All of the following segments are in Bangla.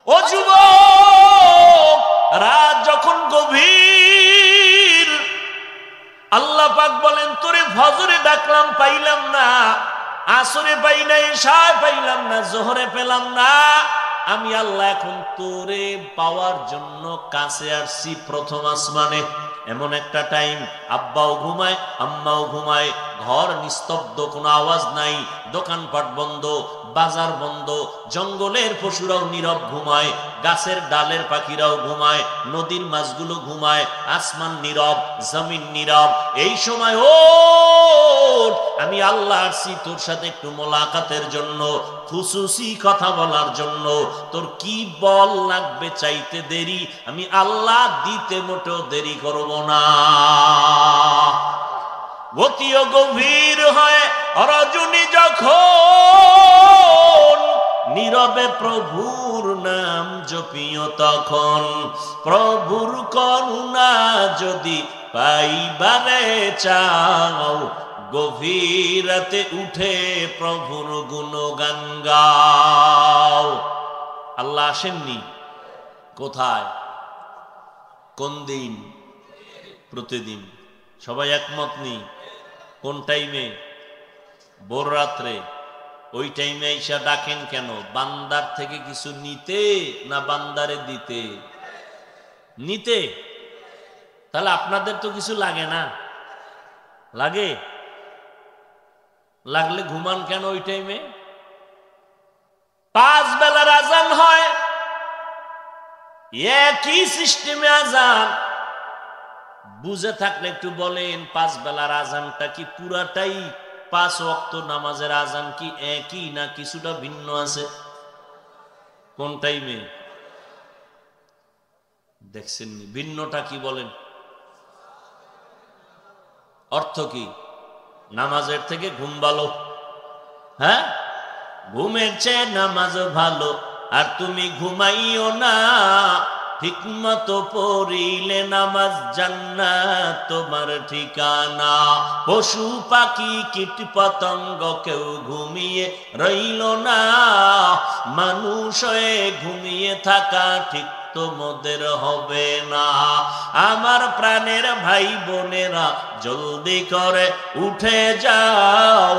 ও যুবক, রাত যখন গভীর, আল্লাহ পাক বলেন তোরে ফজরে ডাকলাম পাইলাম না, আসরে পাই না, ইশায় পাইলাম না, জোহরে পেলাম না, আমি আল্লাহ এখন তোরে পাওয়ার জন্য কাছে আসছি প্রথম আসমানে। এমন একটা টাইম, আব্বাও ঘুমায়, আম্মাও ঘুমায়, ঘর নিস্তব্ধ, কোনো আওয়াজ নাই, দোকানপাট বন্ধ, বাজার বন্ধ, জঙ্গলের পশুরাও নীরব ঘুমায়, গাছের ডালের পাখিরাও ঘুমায়, নদীর মাছগুলো ঘুমায়, আসমান নীরব, জমিন নীরব। এই সময় ওঠ, আমি আল্লাহ আসছি তোর সাথে একটু মোলাকাতের জন্য, খুশুসি কথা বলার জন্য। তোর কি বল লাগবে চাইতে দেরি, আমি আল্লাহ দিতে মোটেও দেরি করব না। গতিও গভীর হয় রজনী যখন, নীরবে প্রভুর নাম জপিও তখন। প্রভুর করুণা যদি পাইবারে চাও, গভীর রাতে উঠে প্রভুর গুণগান গাও। আল্লাহ আসেননি? কোথায়? কোন দিন? প্রতিদিন। সবাই একমত নেই? কোন টাইমে? ভোর রাত্রে। ওই টাইমে আইসা ডাকেন কেন? বান্দার থেকে কিছু নিতে না বান্দারে দিতে? নিতে। তাহলে আপনাদের তো কিছু লাগে না? লাগে? লাগলে ঘুমান কেন ওই টাইমে? 5 বেলার আজান হয়, একই সিস্টেমে আজান। বুঝে থাকলে একটু বলেন, 5 বেলার আজানটা কি পুরাটাই 5 ওয়াক্ত নামাজের আজান কি একই, না কিছুটা ভিন্ন আছে? কোন টাইমে? দেখছেন ভিন্নটা কি? বলেন অর্থ কি? নামাজের থেকে ঘুম ভালো? হ্যাঁ, ঘুমের চেয়ে নামাজ ভালো। আর তুমি ঘুমাইও না, ঠিক মতো পড়িলে নামাজ জান্নাত তোমার ঠিকানা। পশু পাখি কীট পতঙ্গ কেউ ঘুমিয়ে রইল না, মানুষ হয়ে ঘুমিয়ে থাকা ঠিক তোমাদের হবে না। আমার প্রাণের ভাই বোনেরা, জলদি করে উঠে যাও,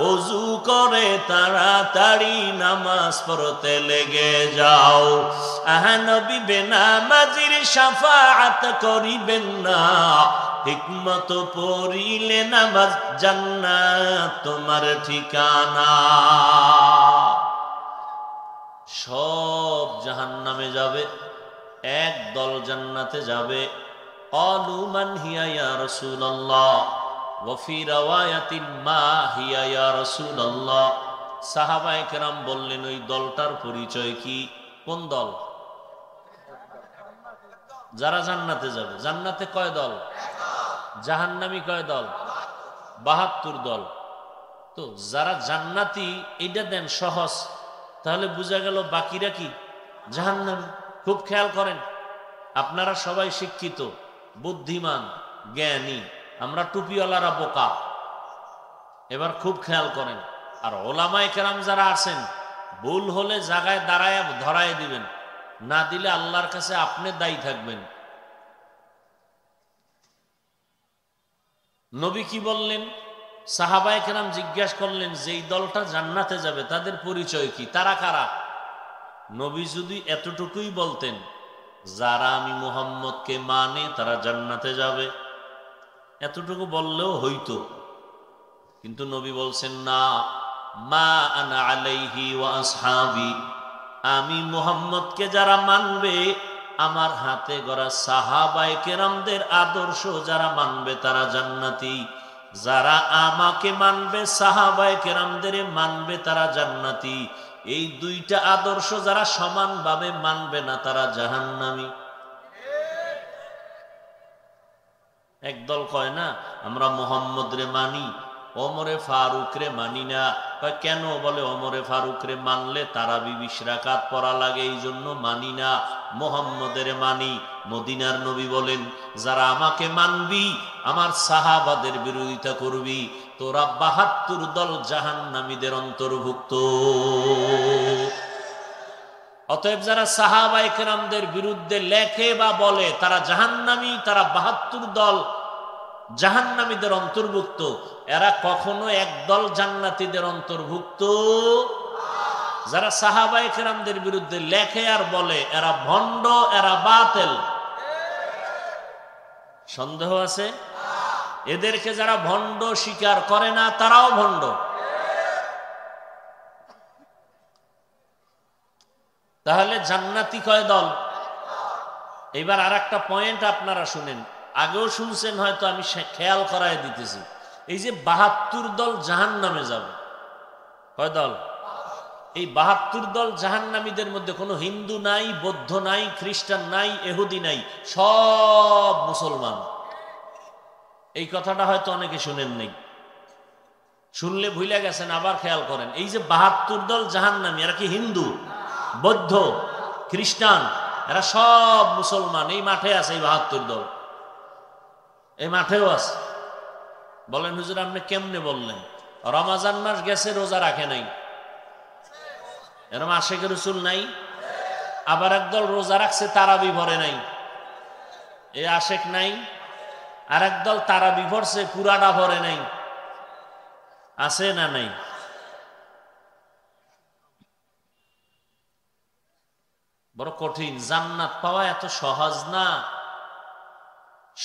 ওযু করে তাড়াতাড়ি নামাজ পড়তে লেগে যাও। আহা নবী বেনামাজির শাফাআত করিবেন না, ঠিকমত পড়িলে নামাজ জান্নাত তোমার ঠিকানা। সব জাহান্নামে যাবে, এক দল জান্নাতে যাবে। ক্বালু মান হিয়া ইয়া রাসূলুল্লাহ ওয়া ফি রাওয়ায়াতিন মা হিয়া ইয়া রাসূলুল্লাহ। সাহাবায়ে কেরাম বললেন, ওই দলটার পরিচয় কি? কোন দল? যারা জান্নাতে যাবে। জান্নাতে কয় দল? জাহান্নামী কয় দল? 72 দল। তো যারা জান্নাতি এইটা দেন সহজ, তাহলে বোঝা গেল বাকিরা কি? জাহান্নামী। খুব খেয়াল করেন, আপনারা সবাই শিক্ষিত, বুদ্ধিমান, জ্ঞানী, আমরা টুপিওয়ালারা বোকা। এবার খুব খেয়াল করেন, আর ওলামায়ে কেরাম যারা আছেন, ভুল হলে জায়গায় দাঁড়ায় ধরায় দিবেন, না দিলে আল্লাহর কাছে আপনি দায়ী থাকবেন। নবী কি বললেন? সাহাবায়ে কেরাম জিজ্ঞাসা করলেন, যেই দলটা জান্নাতে যাবে তাদের পরিচয় কি, তারা কারা? নবী যদি এতটুকুই বলতেন, যারা আমি মুহাম্মদকে মানে তারা জান্নাতে যাবে, এতটুকু বললেও হইতো। কিন্তু নবী বলছেন না, মা আনা আলাইহি ওয়া আসহাবি, আমি মুহাম্মদকে যারা মানবে, আমার হাতে গড়া সাহাবায়ে কেরামদের আদর্শ যারা মানবে তারা জান্নাতি। যারা আমাকে মানবে, সাহাবায়ে কেরামদের মানবে, তারা জান্নাতি। এই দুইটা আদর্শ যারা সমানভাবে মানবে না, তারা জাহান্নামী। একদল কয় না, আমরা মুহাম্মদ রে মানি, ওমরে ফারুক রে মানি না। কেন? বলে ওমরে ফারুক রে মানলে তারাবি 20 রাকাত পড়া লাগে, এই জন্য মানি না। মুহাম্মদের মানি। মদিনার নবী বলেন, যারা আমাকে মানবি, আমার সাহাবাদের বিরোধিতা করবি, তোরা 72 দল জাহান্নামীদের অন্তর্ভুক্ত। অতএব যারা সাহাবায়ে কেরামদের বিরুদ্ধে লেখে বা বলে তারা জাহান্নামী, তারা ৭২ দল জাহান্নামীদের অন্তর্ভুক্ত, এরা কখনো একদল জান্নাতীদের অন্তর্ভুক্ত। যারা সাহাবায়ে কেরামদের বিরুদ্ধে লেখে আর বলে এরা ভণ্ড, এরা বাতিল। সন্দেহ আছে? এদেরকে যারা ভণ্ড স্বীকার করে না তারাও ভণ্ড। তাহলে জান্নাতি কয় দল? এবার আর একটা পয়েন্ট আপনারা শুনেন, আগেও শুনছেন হয়তো, আমি খেয়াল করায় দিতেছি। এই যে ৭২ দল জাহান্নামে যাবে, কয় দল? এই ৭২ দল জাহান্নামীদের মধ্যে কোনো হিন্দু নাই, বৌদ্ধ নাই, খ্রিস্টান নাই, ইহুদি নাই, সব মুসলমান। এই কথাটা হয়তো অনেকে শুনেন নাই, শুনলে ভুলে গেছেন, আবার খেয়াল করেন। এই যে ৭২ দল জাহান্নামী, এরা কি হিন্দু, বৌদ্ধ, খ্রিস্টান? এরা সব মুসলমান। এই মাঠে আছে এই ৭২ দল, এই মাঠেও আছে। বলেন হুজুর আপনি কেমনে বললেন? রমাজান মাস গেছে, রোজা রাখে নাই, এরকম আশেকের রাসূল নাই? আবার একদল রোজা রাখছে, তারাবি ভরে নাই, এই আশেক নাই? আর একদল তারাবি ভরছে, পুরাটা ভরে নাই, আছে না নাই? বড় কঠিন। জান্নাত পাওয়া এত সহজ না।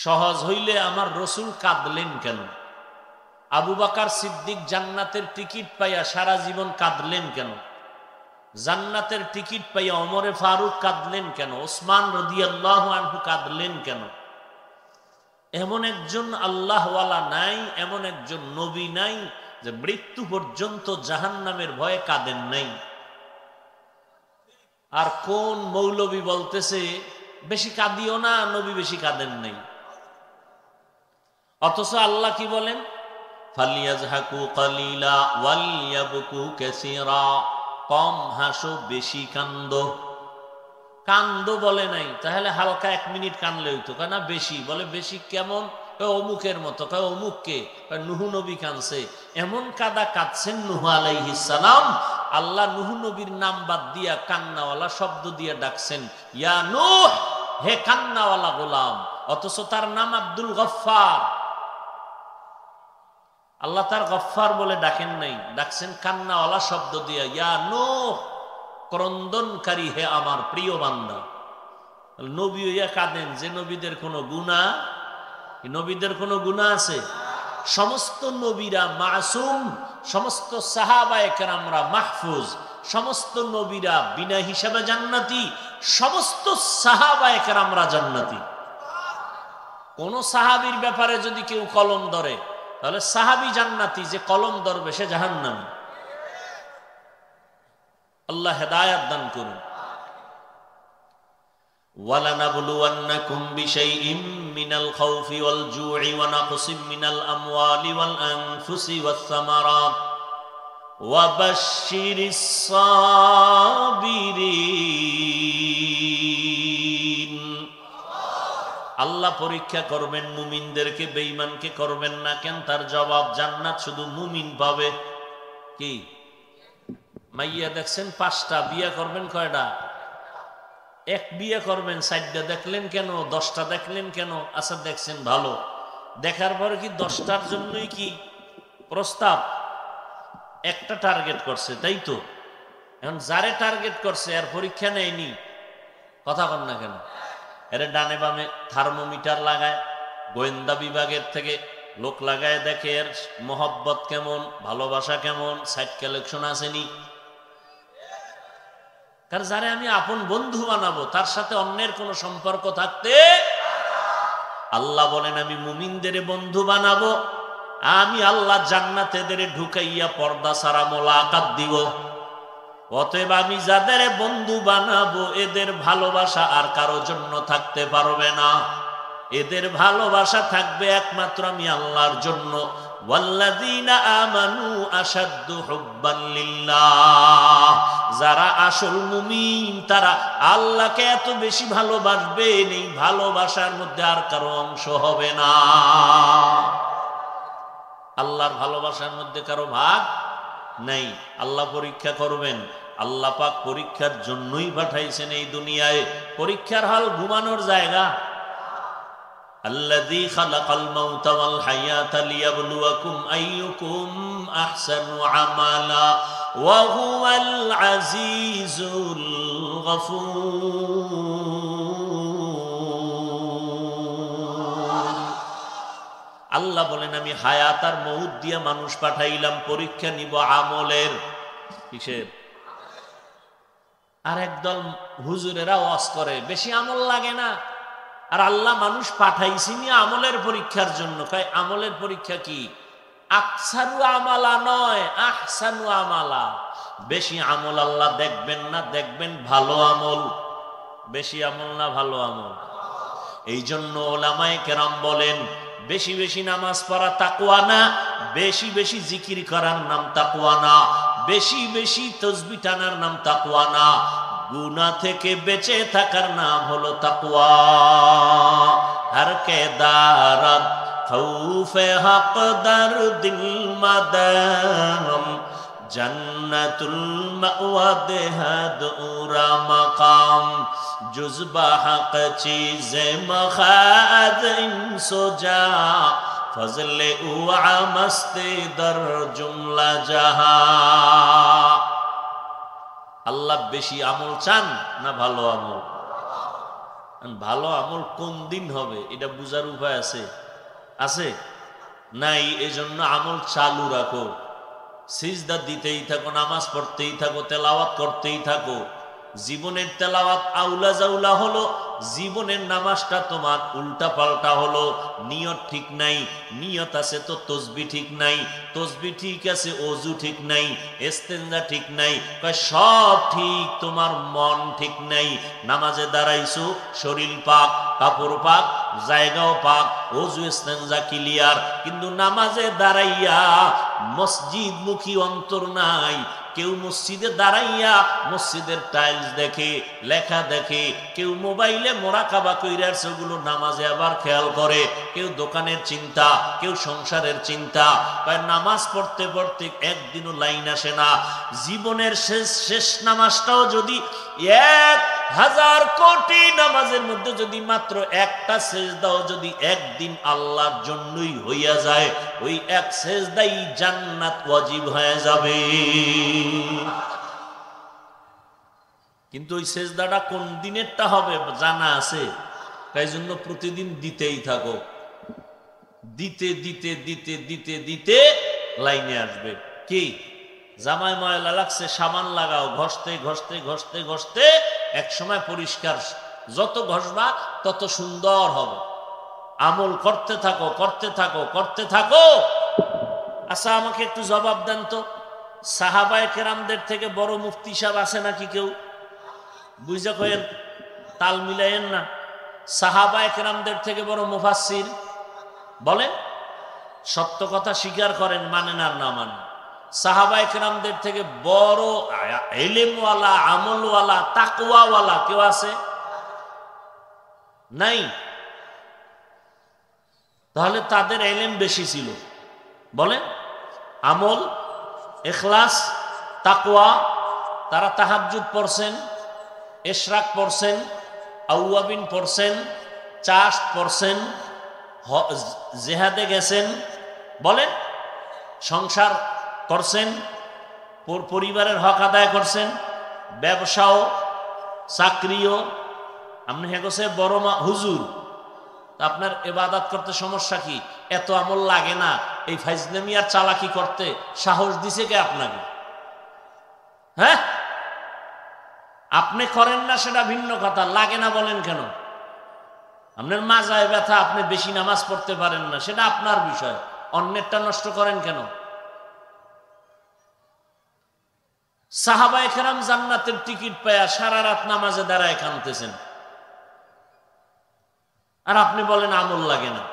সহজ হইলে আমার রসুল কাঁদলেন কেন? আবু বকর সিদ্দিক জান্নাতের টিকিট পাইয়া সারা জীবন কাঁদলেন কেন? জান্নাতের টিকিট পাইয়া ওমরে ফারুক কাঁদলেন কেন? ওসমান রাদিয়াল্লাহু আনহু কাঁদলেন কেন? এমন একজন আল্লাহওয়ালা নাই, এমন একজন নবী নাই যে মৃত্যু পর্যন্ত জাহান্নামের ভয়ে কাঁদেন নাই। আর কোন মৌলবী বলতেছে বেশি কাঁদিও না, নবী বেশি কাঁদেন নাই? অথচ আল্লাহ কি বলেন? ফালিয়াজহাকু কালিলা ওয়ালিয়াবকু কাসীরা, কম হাসো বেশি কান্দো। কান্দো বলে নাই, তাহলে হালকা 1 মিনিট কানলে হইতো, কেন বেশি? বলে বেশি কেমন? অমুকের মতো। কয় অমুককে? নুহু নবী কাঁদছে। এমন কাদা কাঁদছেন নুহু আলাইহিস সালাম, আল্লাহ নুহু নবীর নাম বাদ দিয়া কান্নাওয়ালা শব্দ দিয়ে ডাকছেন, ইয়া নূহ, হে কান্নাওয়ালা গোলাম। অথচ তার নাম আব্দুল গফফার। আল্লাহ তার গফফার বলে ডাকেন নাই, ডাকছেন কান্নাওয়ালা শব্দ দিয়া, ইয়া নূহ, ক্রন্দনকারী হে আমার প্রিয় বান্দা। নবী হইয়া কাঁদেন যে নবীদের কোনো গুনাহ, নবীদের কোনো গুনাহ আছে? সমস্ত নবীরা মাসুম, সমস্ত সাহাবায়ে কেরামরা মাহফুজ, সমস্ত নবীরা বিনা হিসাবে জান্নাতি, সমস্ত সাহাবায়ে কেরামরা জান্নাতি। কোন সাহাবীর ব্যাপারে যদি কেউ কলম ধরে তাহলে সাহাবী জান্নাতি, যে কলম ধরবে সে জাহান্নামী। আল্লাহ হেদায়েত দান করুন। ওয়ালানাবলুওয়ান্নাকুম বিশাইইম মিনাল খাউফি ওয়াল জু'i ওয়া নাকসিম মিনাল আমওয়ালি ওয়াল আনফুসি ওয়াস সামারাত ওয়া বাশশিরিস সাবিরিন। আল্লাহ পরীক্ষা করবেন মুমিনদেরকে, বেঈমানকে করবেন না কেন? তার জবাব জান্নাত শুধু মুমিন পাবে। কি মাইয়া দেখছেন 5টা, বিয়ে করবেন কয়টা? 1 বিয়ে করবেন, 4টা দেখলেন কেন? 10টা দেখলেন কেন? আচ্ছা দেখছেন ভালো, দেখার পরে কি 10টার জন্যই কি প্রস্তাব? একটা টার্গেট করছে, তাই তো? এখন যারে টার্গেট করছে আর পরীক্ষা নেয়নি, কথা বল না কেন? এর ডানে বামে থার্মোমিটার লাগায়, গোয়েন্দা বিভাগের থেকে লোক লাগায় দেখে এর মহব্বত কেমন, ভালোবাসা কেমন, সাইট কালেকশন আসেনি। কারণ যারে আমি আপন বন্ধু বানাবো তার সাথে অন্যের কোনো সম্পর্ক থাকতে, আল্লাহ বলেন আমি মুমিনদের বন্ধু বানাবো, আমি আল্লাহ জান্নাতেদের ঢুকাইয়া পর্দা ছাড়া মোলাকাত দিব। অতএব আমি যাদের বন্ধু বানাবো এদের ভালোবাসা আর কারো জন্য থাকতে পারবে না, এদের ভালোবাসা থাকবে একমাত্র আমি আল্লাহর জন্য। ওয়াল্লাযীনা আমানু আশাদ্দু হুব্বান লিল্লাহ, যারা আসল মুমিন তারা আল্লাহকে এত বেশি ভালোবাসবে, এই ভালোবাসার মধ্যে আর কারো অংশ হবে না। আল্লাহর ভালোবাসার মধ্যে কারো ভাগ নাই। আল্লাহ পরীক্ষা করবেন, আল্লাহ পাক পরীক্ষার জন্যই পাঠাইছেন এই দুনিয়ায়। পরীক্ষার হল ঘুমানোর জায়গা। আল্লাযী খালাকাল মাউতা ওয়াল হায়াতা লিয়াবলুয়াকুম আইয়ুকুম আহসানু আমালা ওয়া হুয়াল আজিজুল গফুর। আল্লাহ বলেন আমি হায়াত আর মউত দিয়ে মানুষ পাঠাইলাম, পরীক্ষা নিব আমলের। কিসের? আর একদল হুজুরেরা ওয়াজ করে বেশি আমল লাগে না, আর আল্লাহ মানুষ পাঠাইছিনি আমলের পরীক্ষার জন্য। কয় আমলের পরীক্ষা কি? আকসারু আমালা নয়, আহসানু আমালা। বেশি আমল আল্লাহ দেখবেন না, দেখবেন ভালো আমল। বেশি আমল না ভালো আমল? এই জন্য ওলামায়ে কেরাম বলেন বেশি বেশি নামাজ পড়া তাকওয়া না, বেশি বেশি জিকির করার নাম তাকওয়া না, বেশি বেশি তাসবিহ টানার নাম তাকওয়া না, গুনাহ থেকে বেঁচে থাকার নাম হলো তাকওয়া। হর কে দারাত খৌফে হক দার দিল মাদাম জন্নতুল মাওয়া দেহাদ উরা মাকাম जुज़्बा हक़ चीज़े मखाद इंसो जा फज़ले उआ मस्ती दर जुमला जहा। আল্লাহ বেশি আমল চান না ভালো আমল? ভালো আমল কোন দিন হবে এটা বুঝার উপায় আছে? আছে নাই? এজন্য আমল চালু রাখো, সিজদা দিতেই থাকো, নামাজ পড়তেই থাকো, তেলাওয়াত করতেই থাকো। জীবনের তেলাওয়াত আউলা জাউলা হলো, জীবনের নামাজটা তোমার উল্টা পাল্টা হলো। নিয়ত ঠিক নাই, নিয়ত আছে তো তাসবিহ ঠিক নাই, তাসবিহ ঠিক আছে ওযু ঠিক নাই, ইস্তেনজা ঠিক নাই, সব ঠিক, তোমার মন ঠিক নাই। নামাজে দাঁড়াইছো, শরীর পাক, কাপড় পাক, জায়গাও পাক, ওযু ইস্তেনজা ক্লিয়ার, কিন্তু নামাজে দাঁড়াইয়া মসজিদ মুখী অন্তর নাই। কেউ মসজিদে দাঁড়াইয়া মসজিদের টাইলস দেখে, লেখা দেখে, কেউ মোবাইলে মোরাকাবা কইরার সেগুলো নামাজে আবার খেয়াল করে, কেউ দোকানের চিন্তা, কেউ সংসারের চিন্তা। নামাজ পড়তে পড়তে একদিনও লাইন আসে না। জীবনের শেষ নামাজটাও যদি 1000 কোটি নামাজের মধ্যে যদি মাত্র একটা সেজদাও যদি একদিন আল্লাহর জন্যই হইয়া যায়, ওই এক সেজদাই জান্নাত ওয়াজিব হয়ে যাবে। কিন্তু ওই সেজদাটা কোন দিনেরটা হবে জানা আছে? তাই জন্য প্রতিদিন দিতেই থাকো, দিতে দিতে দিতে দিতে দিতে লাইনে আসবে। কি জামায় ময়লা লাগছে, সাবান লাগাও, ঘষতে ঘষতে ঘষতে ঘষতে এক সময় পরিষ্কার। যত ঘষবা তত সুন্দর হবে। আমল করতে থাকো, করতে থাকো, করতে থাকো। আচ্ছা আমাকে একটু জবাব দেন তো, সাহাবায়ে কেরামদের থেকে বড় মুফতি সাহেব আছে নাকি কেউ? বুঝা কয়েন, তাল মিলাইয়েন না। সাহাবায়ে কেরামদের থেকে বড় মুফাসসির বলেন? সত্য কথা স্বীকার করেন, মানেন আর না মানেন। সাহাবায়ে কেরামদের থেকে বড় ইলমওয়ালা, আমলওয়ালা, তাকওয়াওয়ালা কেউ আছে? নাই। তাহলে তাদের ইলম বেশি ছিল, বলেন? আমল, ইখলাস, তাকওয়া। তারা তাহাজ্জুদ পড়ছেন, ইশরাক পড়ছেন, আউয়াবিন পড়ছেন, চাষ পড়ছেন, জিহাদে গেছেন, বলেন? সংসার করছেন, পরিবারের হক আদায় করছেন, ব্যবসাও, চাকরিও। আপনি হেগোছে বড় হুজুর, আপনার ইবাদত করতে সমস্যা কি? এত আমল লাগে না। এই ফাইজলামি আর চালাকি করতে সাহস দিছে কে আপনাকে? হ্যাঁ, আপনি করেন না সেটা ভিন্ন কথা, লাগে না বলেন কেন? আপনার মাজায় ব্যথা, আপনি বেশি নামাজ পড়তে পারেন না, সেটা আপনার বিষয়। অন্যেরটা নষ্ট করেন কেন? সাহাবায়ে কেরাম জান্নাতের টিকিট পায়া সারা রাত নামাজে দাঁড়ায় কাঁদতেছেন, আর আপনি বলেন আমল লাগে না।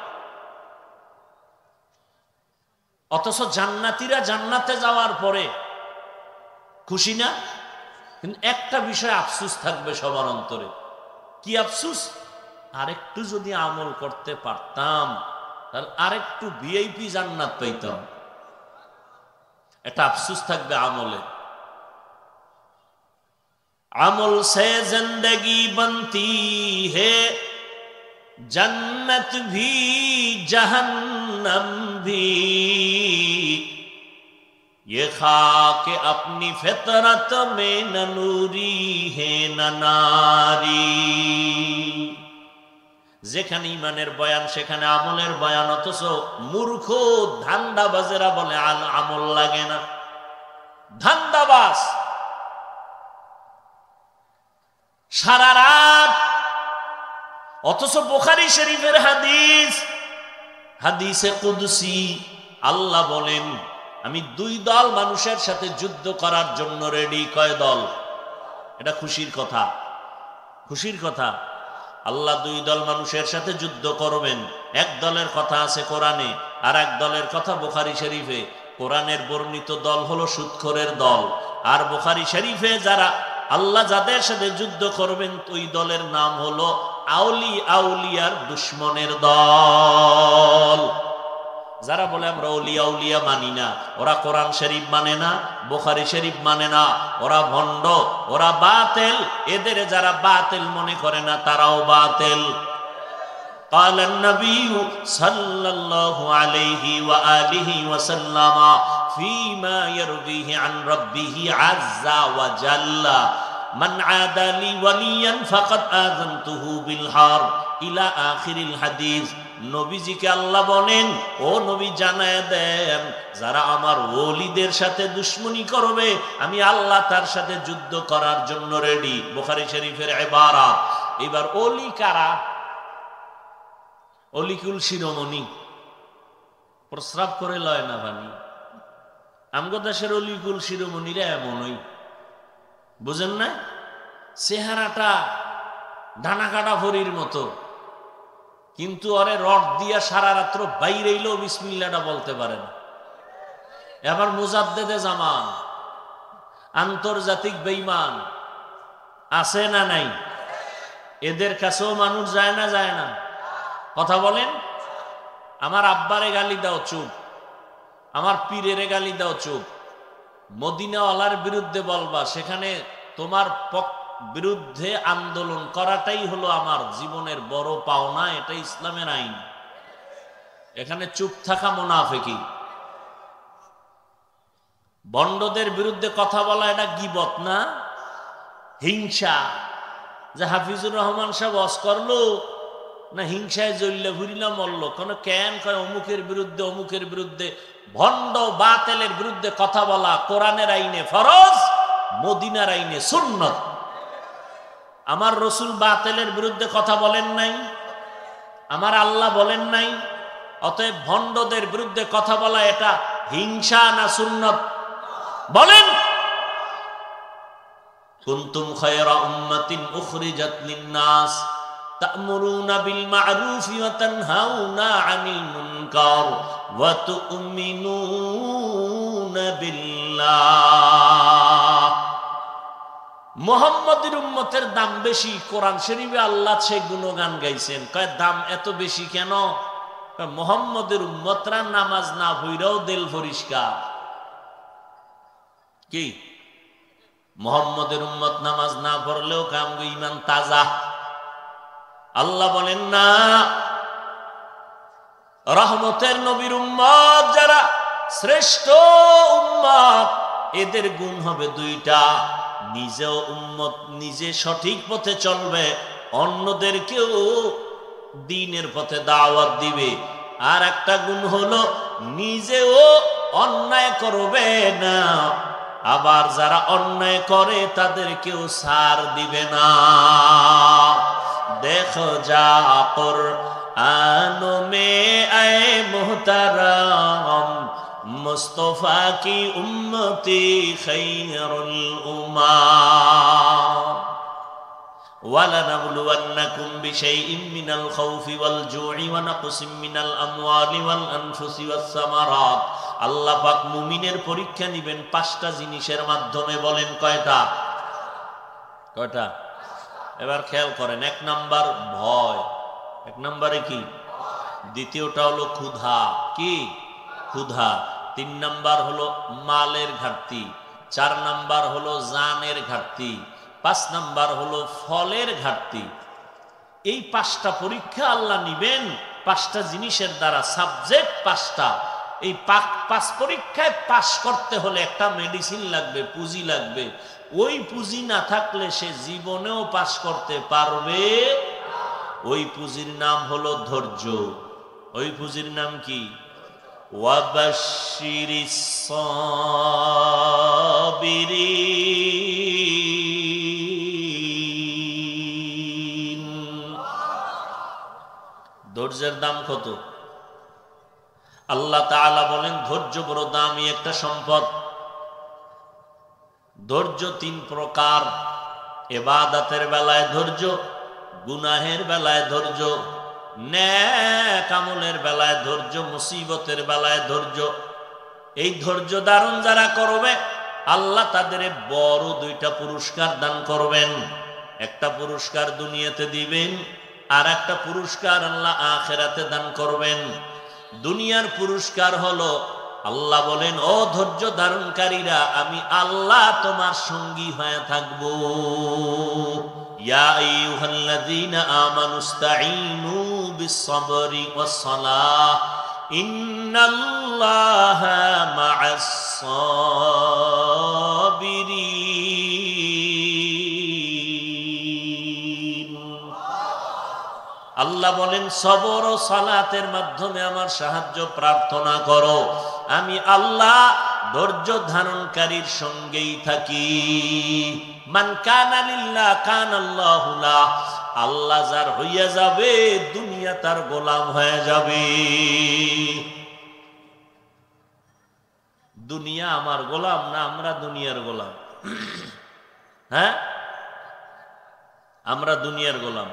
অথচ জান্নাতীরা জান্নাতে যাওয়ার পরে খুশি না? কিন্তু একটা বিষয় আফসোস থাকবে সবার অন্তরে। কি আফসোস? আরেকটু যদি আমল করতে পারতাম তাহলে আরেকটু ভিআইপি জান্নাত পাইতাম। একটা আফসোস থাকবে আমলে। अमल से जिंदगी बनती है, जन्नत भी जहन्नम भी, ये खाक अपनी फितरत में न नूरी है न नारी। যেখানে ইমানের বয়ান সেখানে আমলের বয়ান, অথচ মূর্খ ধান্দাবাজেরা বলে আমল লাগে না। ধান্দাবাজ সারা রাত, অথচ বুখারী শরীফের হাদিস, হাদিসে কুদসি, আল্লাহ বলেন আমি দুই দল মানুষের সাথে যুদ্ধ করার জন্য রেডি। কয় দল? এটা খুশির কথা, খুশির কথা। আল্লাহ দুই দল মানুষের সাথে যুদ্ধ করবেন। এক দলের কথা আছে কোরআনে, আর এক দলের কথা বুখারী শরীফে। কোরআনের বর্ণিত দল হলো সুদখোরের দল, আর বুখারী শরীফে যারা আল্লাহ যাদের সাথে যুদ্ধ করবেন ওই দলের নাম হলো আউলিয়ার দুশ্মনের দল। যারা বলে আমরা আউলিয়া মানি না, ওরা কোরআন শরীফ মানে না, বুখারী শরীফ মানে না, ওরা ভণ্ড, ওরা বাতিল। এদের যারা বাতিল মনে করে না তারাও বাতিল। قال النبي صلى الله عليه وآله وسلم فيما يرويه عن ربه عز وجل من عادى لي وليا فقد آذنته بالحرب إلى آخر الحديث। নবীজিকে আল্লাহ বলেন, ও নবী জানায় দেন, যারা আমার ওলিদের সাথে দুশমনি করবে আমি আল্লাহ তার সাথে যুদ্ধ করার জন্য রেডি। বুখারী শরীফের ইবারত। এবার ওলি কারা? অলিকুল শিরোমণি, প্রস্রাব করে লয় না পানি। আমগো দেশের অলিকুল শিরোমণিরা এমনই, বুঝেন না? চেহারাটা ডানা কাটা ফরির মতো, কিন্তু ওরে রড দিয়া সারা রাত্র বাইরে এলেও বিসমিল্লাহটা বলতে পারে না। এবার মুজাদ্দেদে জামান, আন্তর্জাতিক বেঈমান আছে না নাই? এদের কাছেও মানুষ যায় না, যায় না? কথা বলেন। আমার আব্বারে গালি দাও চুপ, আমার পীরের গালি দাও চুপ। মদিনাওয়ালার বিরুদ্ধে বলবা, সেখানে তোমার বিরুদ্ধে আন্দোলন করাটাই হলো আমার জীবনের বড় পাওনা, এটা ইসলামের আইন। এখানে চুপ থাকা মুনাফিকি। বন্ডদের বিরুদ্ধে কথা বলা এটা গীবত না, হিংসা। যে হাফিজুর রহমান সাহেব ওয়াজ করলো না, হিংসায় জ্বললে ঘুরিলা মরল কেন? কেন কয় অমুকের বিরুদ্ধে, অমুকের বিরুদ্ধে। ভণ্ড বাতিলের বিরুদ্ধে কথা বলা কোরআনের আইনে ফরজ, মদিনার আইনে সুন্নত। আমার রসুল বাতিলের বিরুদ্ধে কথা বলেন নাই, আমার আল্লাহ বলেন নাই। অতএব ভণ্ডদের বিরুদ্ধে কথা বলা এটা হিংসা না সুন্নত? বলেন। কুনতুম খায়রা উম্মাতিন উখরিজাত লিন-নাস তা'মুরুনা বিল মা'রুফি ওয়া তানহাউনা 'আনিল মুনকার ওয়া তু'মিনুনা বিল্লাহ। মুহাম্মাদের উম্মতের দাম বেশি। কোরআন শরীফে আল্লাহ সে গুণগান গাইছেন। কয় দাম এত বেশি কেন? মুহাম্মাদের উম্মতরা নামাজ না পড়লেও দিল পরিষ্কার। কি মুহাম্মাদের উম্মত নামাজ না পড়লেও কাম ঈমান তাজা। আল্লাহ বলেন না, রহমতের নবীর উম্মত যারা শ্রেষ্ঠ উম্মত, এদের গুণ হবে দুইটা। নিজেও উম্মত, নিজে সঠিক পথে চলবে, অন্যদেরকেও দ্বীনের পথে দাওয়াত দিবে। আর একটা গুণ হলো নিজেও অন্যায় করবে না, আবার যারা অন্যায় করে তাদেরকেও ছাড় দিবে না। দেখো যা কুরআন মে আয়ে মুহতারাম মুস্তফা কি উম্মতি খায়রুল উম্মাহ ওয়ালানাবলুওয়ান্নাকুম বিশাইইম মিনাল খাউফি ওয়াল জু'i ওয়া নাকসিম মিনাল আমওয়ালি ওয়াল আনফুসি ওয়াস সামারাত। আল্লাহ পাক মুমিনের পরীক্ষা নেবেন পাঁচটা জিনিসের মাধ্যমে। বলেন কয়টা? কয়টা? এবার খেয়াল করেন। এক নাম্বার ভয়। এক নম্বরে কি? দ্বিতীয়টা হলো ক্ষুধা। কি? ক্ষুধা। তিন নাম্বার হলো মালের ঘাটতি। চার নাম্বার হলো জানের ঘাটতি। 5 নাম্বার হলো ফলের ঘাটতি। এই 5টা পরীক্ষা আল্লাহ নিবেন 5টা জিনিসের দ্বারা, সাবজেক্ট 5টা। এই 5 পরীক্ষায় পাস করতে হলে একটা মেডিসিন লাগবে, পুঁজি লাগবে। ওই পুঁজি না থাকলে সে জীবনেও পাস করতে পারবে। ওই পুঁজির নাম হলো ধৈর্য। ওই পুঁজির নাম কি? ওয়াবাশশিরিস সাবিরিন। ধৈর্যের দাম কত? আল্লাহ তাআলা বলেন ধৈর্য বড় দামি একটা সম্পদ। ধৈর্য 3 প্রকার। ইবাদতের বেলায় ধৈর্য, গুনাহের বেলায় ধৈর্য, নেক আমলের বেলায় ধৈর্য, মুসিবতের বেলায় ধৈর্য। এই ধৈর্য ধারণ যারা করবে আল্লাহ তাদের বড় 2টা পুরস্কার দান করবেন। একটা পুরস্কার দুনিয়াতে দিবেন, আর একটা পুরস্কার আল্লাহ আখিরাতে দান করবেন। দুনিয়ার পুরস্কার হলো আল্লাহ বলেন, ও ধৈর্য ধারণকারীরা, আমি আল্লাহ তোমার সঙ্গী হয়ে থাকব। ইয়া আইয়ুহাল্লাযীনা আমানুস্তাঈনু বিস-সাবরি ওয়াস-সালাহ ইন্নাল্লাহা মা'আস-সাবিরিন। আল্লাহ বলেন সবর ও সালাতের মাধ্যমে আমার সাহায্য প্রার্থনা করো, আমি আল্লাহ ধৈর্য ধারণকারীর সঙ্গেই থাকি। মান কানা লিল্লাহ কানাল্লাহু লাহ। আল্লাহ যার হইয়া যাবে দুনিয়া তার গোলাম হয়ে যাবে। দুনিয়া আমার গোলাম না আমরা দুনিয়ার গোলাম? হ্যাঁ, আমরা দুনিয়ার গোলাম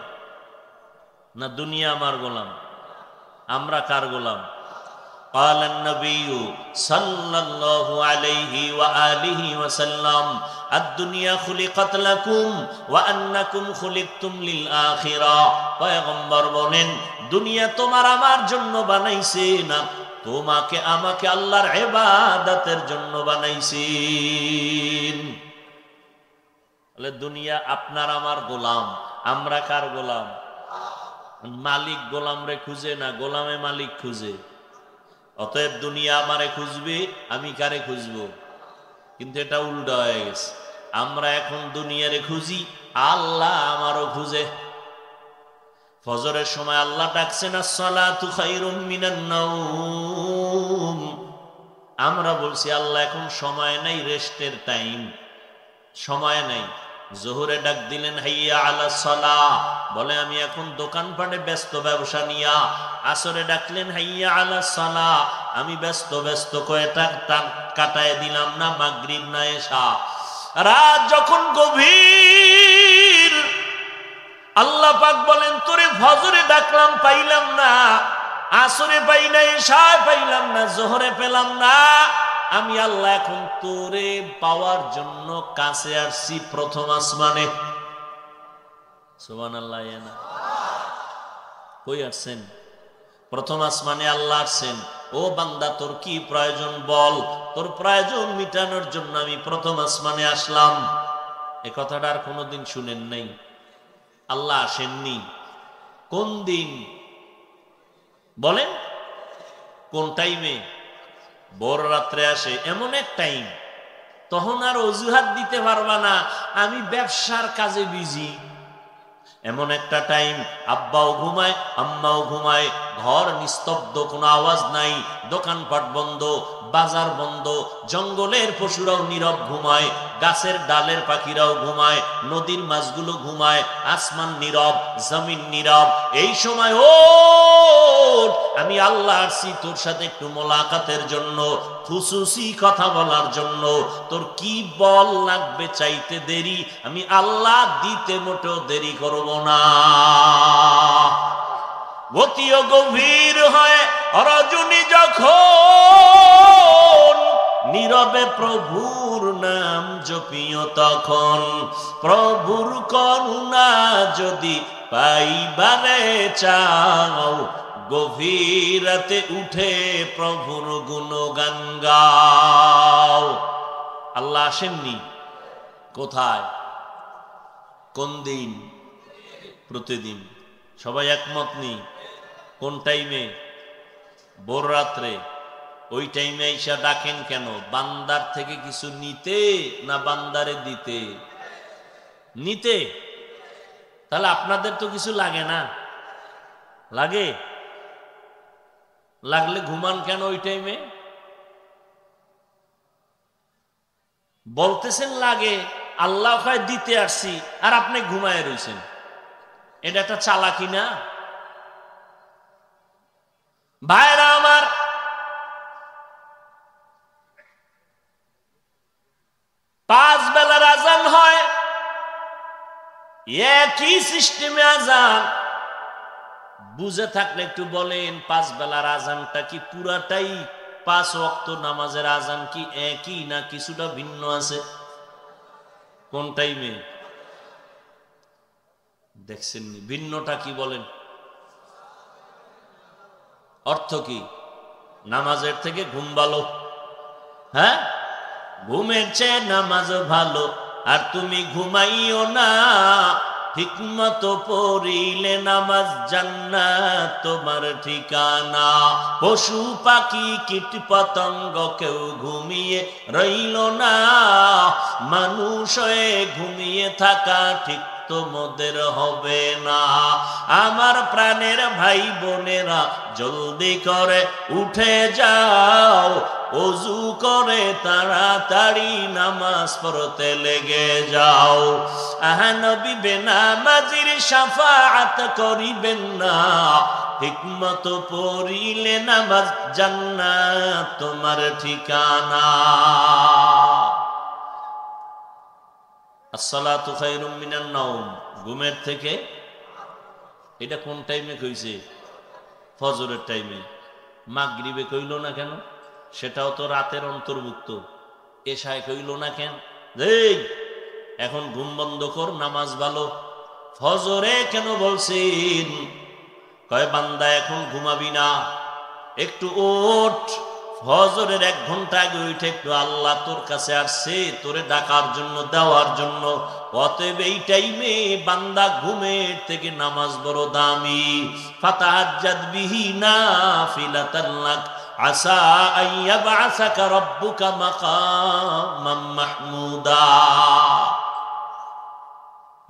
না দুনিয়া আমার গোলাম? আমরা কার গোলাম? قال النبي صلى الله عليه وآله وسلم الدنيا خلقت لكم وأنكم خلقتم للآخرة। পয়গম্বর বলেন দুনিয়া তোমার আমার জন্য বানাইছে না, তোমাকে আমাকে আল্লাহর ইবাদতের জন্য বানাইছেন। বলে দুনিয়া আপনার আমার গোলাম, আমরা কার গোলাম? মালিক গোলাম রে খুঁজে না, গোলামে মালিক খুঁজে। অতএব দুনিয়া আমারে খুঁজবে, আমি কারে খুঁজবো? কিন্তু এটা উল্টা হয়ে গেছে। আমরা এখন দুনিয়ারে খুঁজি, আল্লাহ আমারও খুঁজে। ফজরের সময় আল্লাহ ডাকছেন আসসালাতু খায়রুম মিনান নাওম। আমরা বলছি আল্লাহ এখন সময় নাই, রেস্টের টাইম, সময় নাই। জোহরে ডাক দিলেন হাইয়া আলাস সালাহ, বলে আমি এখন দোকানপাটে ব্যস্ত, ব্যবসা নিয়া। আসরে ডাকলেন হাইয়া আলাস সালাহ, আমি ব্যস্ত কয়টা কাটায় দিলাম না মাগরিব না এশা। রাত যখন গভীর আল্লাহ পাক বলেন তোরে ফজরে ডাকলাম পাইলাম না, আসরে পাই না, এশায় পাইলাম না, জোহরে পেলাম না। আমি আল্লাহ এখন তোরে পাওয়ার জন্য কাছে আসছি প্রথম আসমানে। সুবহানাল্লাহ। কই আসছেন? প্রথম আসমানে আল্লাহ আসছেন। ও বান্দা তোর কি প্রয়োজন বল, তোর প্রয়োজন মিটানোর জন্য আমি প্রথম আসমানে আসলাম। এ কথাটা আর কোনোদিন শুনেন নাই? আল্লাহ আসেননি? কোন দিন বলেন? কোন টাইমে? ভোর রাত্রে আসে, এমন এক টাইম তখন আর অজুহাত দিতে পারবা না আমি ব্যবসার কাজে বিজি। এমন একটা টাইম আব্বাও ঘুমায়, আম্মাও ঘুমায়, ঘর নিস্তব্ধ, কোনো আওয়াজ নাই, দোকানপাট বন্ধ, বাজার বন্ধ, জঙ্গলের পশুরাও নীরব ঘুমায়, গাছের ডালের পাখিরাও ঘুমায়, নদীর মাছগুলো ঘুমায়, আসমান নীরব, জমিন নীরব। এই সময় ও আমি আল্লাহ আসছি তোর সাথে একটু মোলাকাতের জন্য, খুশুসি কথা বলার জন্য। তোর কি বল লাগবে চাইতে দেরি, আমি আল্লাহ দিতে মোটেও দেরি করব না। অতিও গভীর হয় রজনী যখন, নীরবে প্রভুর নাম জপিও তখন। প্রভুর করুণা যদি পাইবারে চাও, গভীর রাতে উঠে প্রভুর গুণগান গাও। আল্লাহ আসেননি? কোথায়? কোন দিন? প্রতিদিন। সবাই একমত নেই? কোন টাইমে? ভোর রাত্রে। ওই টাইমে আইসা ডাকেন কেন? বান্দার থেকে কিছু নিতে না বান্দারে দিতে? নিতে। তাহলে আপনাদের তো কিছু লাগে না? লাগে? লাগলে ঘুমান কেন ওই টাইমে? বলতেছেন লাগে, আল্লাহ কয় দিতে আসছি, আর আপনি ঘুমায় রইছেন। এটা একটা চালাকি না? ভাইরা আমার, 5 বেলার আজান হয়, একই সিস্টেমে আজান। বুঝে থাকলে একটু বলেন, 5 বেলার আজানটা কি পুরাটাই 5 ওয়াক্ত নামাজের আজান কি একই, না কিছুটা ভিন্ন আছে? কোন টাইমে? দেখছেন ভিন্নটা কি? বলেন অর্থ কি? নামাজের থেকে ঘুম ভালো। হ্যাঁ, ঘুমের চেয়ে নামাজ ভালো। আর তুমি ঘুমাইও না, ঠিকমতো পড়িলে নামাজ জান্নাত তোমার ঠিকানা। পশু পাখি কীট পতঙ্গ কেউ ঘুমিয়ে রইল না, মানুষ হয়ে ঘুমিয়ে থাকা ঠিক তোমাদের হবে না। আমার প্রাণের ভাই বোনেরা, জলদি করে উঠে যাও, ওযু করে তাড়াতাড়ি নামাজ পড়তে লেগে যাও। আহা নবী বেনামাজির শাফাআত করিবেন না, ঠিকমতো পড়িলে নামাজ জান্নাত তোমার ঠিকানা। আসসালাতু খায়রুম মিনান নাওম, ঘুমের থেকে। এটা কোন টাইমে কইছে? ফজরের টাইমে। মাগরিবে কইল না কেন? সেটাও তো রাতের অন্তর্ভুক্ত। এশায় কইল না কেন? এই এখন ঘুম বন্ধ কর, নামাজ ভালো। ফজরে কেন বলছেন? কয় বান্দা এখন ঘুমাবি না, একটু ওঠ। ফজরের 1 ঘন্টা আগে উঠে একটু আল্লাহ তোর কাছে আসছে তোরে ডাকার জন্য, দেওয়ার জন্য। অতএব এই টাইমে বান্দা ঘুমের থেকে নামাজ বড় দামি। ফাতাহাজ্জাদ বিহি নাফিলাতান লাক আসা আইয়াবআসাকা রাব্বুকা মাকামাম মাহমুদা।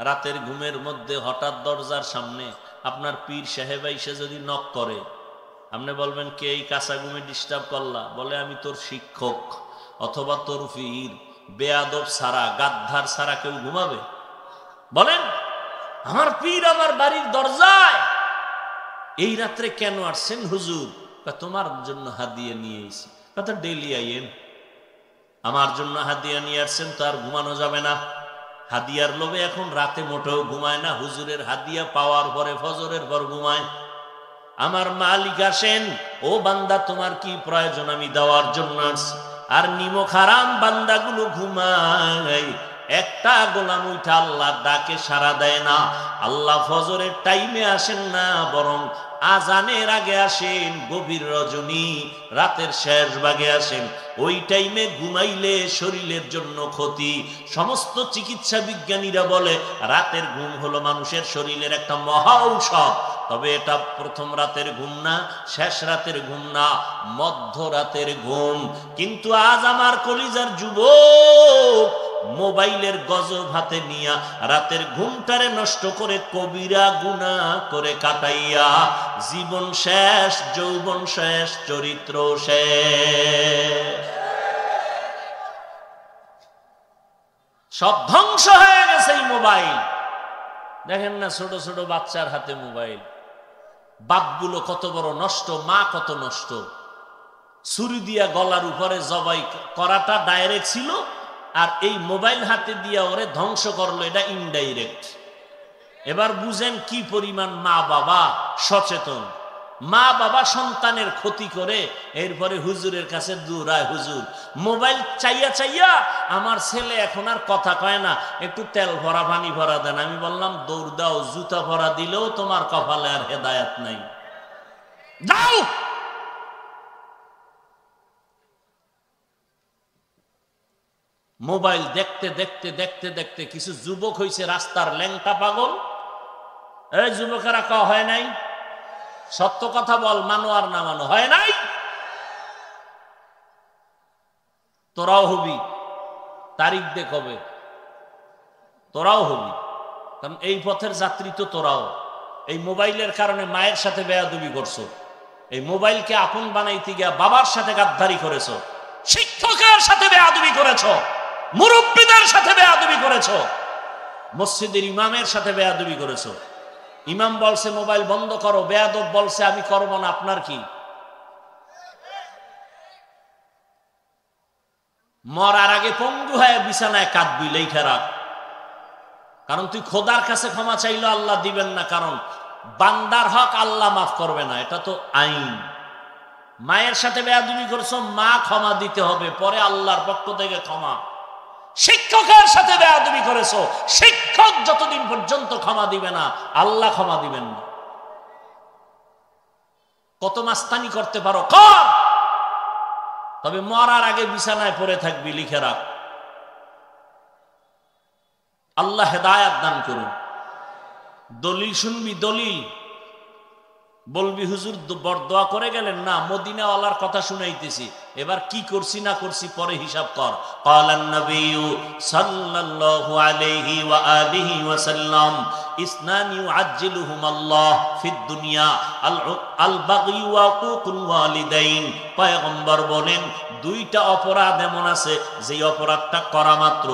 রাতের ঘুমের মধ্যে হঠাৎ দরজার সামনে আপনার পীর সাহেব এসে যদি নক করে, আপনি বলবেন কে এই কাঁচা ঘুমে ডিস্টার্ব করলা? বলে আমি তোর শিক্ষক অথবা তোর পীর। বেয়াদব ছাড়া, গাদ্দার ছাড়া কেউ ঘুমাবে? বলেন। আমার পীর আমার বাড়ির দরজায়। এই রাত্রে কেন আসছেন হুজুর? তোমার জন্য হাদিয়া নিয়ে এসেছি। কথা ডেলি আইয়েন, আমার জন্য হাদিয়া নিয়ে আসছেন তো আর ঘুমানো যাবে না। হাদিয়ার লোভে এখন রাতে মোটেও ঘুমায় না, হুজুরের হাদিয়া পাওয়ার পরে ফজরের পর ঘুমায়। আমার মালিক আসেন, ও বান্দা তোমার কি প্রয়োজন আমি দেওয়ার জন্য আসছি। আর নিমক হারাম বান্দাগুলো ঘুমায়। একটা গোলাম উঠা আল্লাহ ডাকে সাড়া দেয় না। আল্লাহ ফজরের টাইমে আসেন না, বরং আজানের আগে আসেন। গভীর রজনী রাতের শেষ ভাগে আসেন। ওই টাইমে ঘুমাইলে শরীরের জন্য ক্ষতি। সমস্ত চিকিৎসা বিজ্ঞানীরা বলে রাতের ঘুম হলো মানুষের শরীরের একটা মহা ঔষধ। তবে এটা প্রথম রাতের ঘুম না, শেষ রাতের ঘুম না, মধ্যরাতের ঘুম। কিন্তু আজ আমার কলিজার যুবক মোবাইলের গজব হাতে নিয়া রাতের ঘুমটারে নষ্ট করে কবিরা গুনাহ করে কাটাইয়া জীবন শেষ, যৌবন শেষ, চরিত্র শেষ, সব ধ্বংস হয়ে গেছে এই মোবাইল। দেখেন না ছোট ছোট বাচ্চার হাতে মোবাইল। বাপগুলো কত বড় নষ্ট, মা কত নষ্ট। ছুরি দিয়া গলার উপরে জবাই করাটা ডাইরেক্ট ছিল, আর এই মোবাইল হাতে দিয়া ওরে ধ্বংস করলো, এটা ইনডাইরেক্ট। এবার বুঝেন কি পরিমাণ মা বাবা সচেতন। মা বাবা সন্তানের ক্ষতি করে এরপরে হুজুরের কাছে দৌড়ায়, হুজুর মোবাইল চাইয়া চাইয়া আমার ছেলে এখন আর কথা কয় না, একটু তেল ভরা পানি ভরা দেন। আমি বললাম দৌড় দাও, জুতা ভরা দিলেও তোমার কপালে আর হেদায়েত নাই, যাও। মোবাইল দেখতে দেখতে দেখতে দেখতে কিছু যুবক হয়েছে রাস্তার ল্যাংটা পাগল। এই যুবকেরা হয় নাই? সত্য কথা বল, মানো আর না মানো, হয় নাই? তোরাও হবি, তারিখ দে কবে, তোরাও হবি। কারণ এই পথের যাত্রী তো তোরাও। এই মোবাইলের কারণে মায়ের সাথে বেয়াদবি করছো, এই মোবাইলকে আপন বানাইতে গিয়া বাবার সাথে গাদ্দারি করেছো, শিক্ষকের সাথে বেয়াদবি করেছো, মুরব্বীদের সাথে বেয়াদবি করেছো, মসজিদের ইমামের সাথে বেয়াদবি করেছো। ইমাম বলছে মোবাইল বন্ধ করো, বেয়াদব বলছে আমি করবো না, আপনার কি? মরার আগে পঙ্গু হয়ে বিছানায় কাঁদবি, লেখা রাখ। কারণ তুই খোদার কাছে ক্ষমা চাইলো আল্লাহ দিবেন না, কারণ বান্দার হক আল্লাহ মাফ করবে না, এটা তো আইন। মায়ের সাথে বেয়াদবি করছো, মা ক্ষমা দিতে হবে, পরে আল্লাহর পক্ষ থেকে ক্ষমা। শিক্ষকের সাথে বেয়াদবি করেছো, শিক্ষক যতদিন পর্যন্ত ক্ষমা দিবে না আল্লাহ ক্ষমা দিবেন না। কত মাস্তানি করতে পারো কর, তবে মরার আগে বিছানায় পড়ে থাকবি, লিখে রাখ। আল্লাহ হেদায়াত দান করুন। দলিল শুনবি, দলিল বলবি হুজুর বরদোয়া করে গেলেন না, মদিনাওয়ালার কথা শুনাইতেছি, এবার কি করছি না করছি পরে হিসাব কর। ক্বালান নবিয়্যু সাল্লাল্লাহু আলাইহি ওয়া আলিহি ওয়া সাল্লাম ইসনান ইউআজ্জিলুহুমাল্লাহ ফিদ দুনিয়া আল বাগই ওয়া হুকুকুল ওয়ালিদাইন। পয়গম্বর বলেন দুইটা অপরাধ এমন আছে যে অপরাধটা করা মাত্র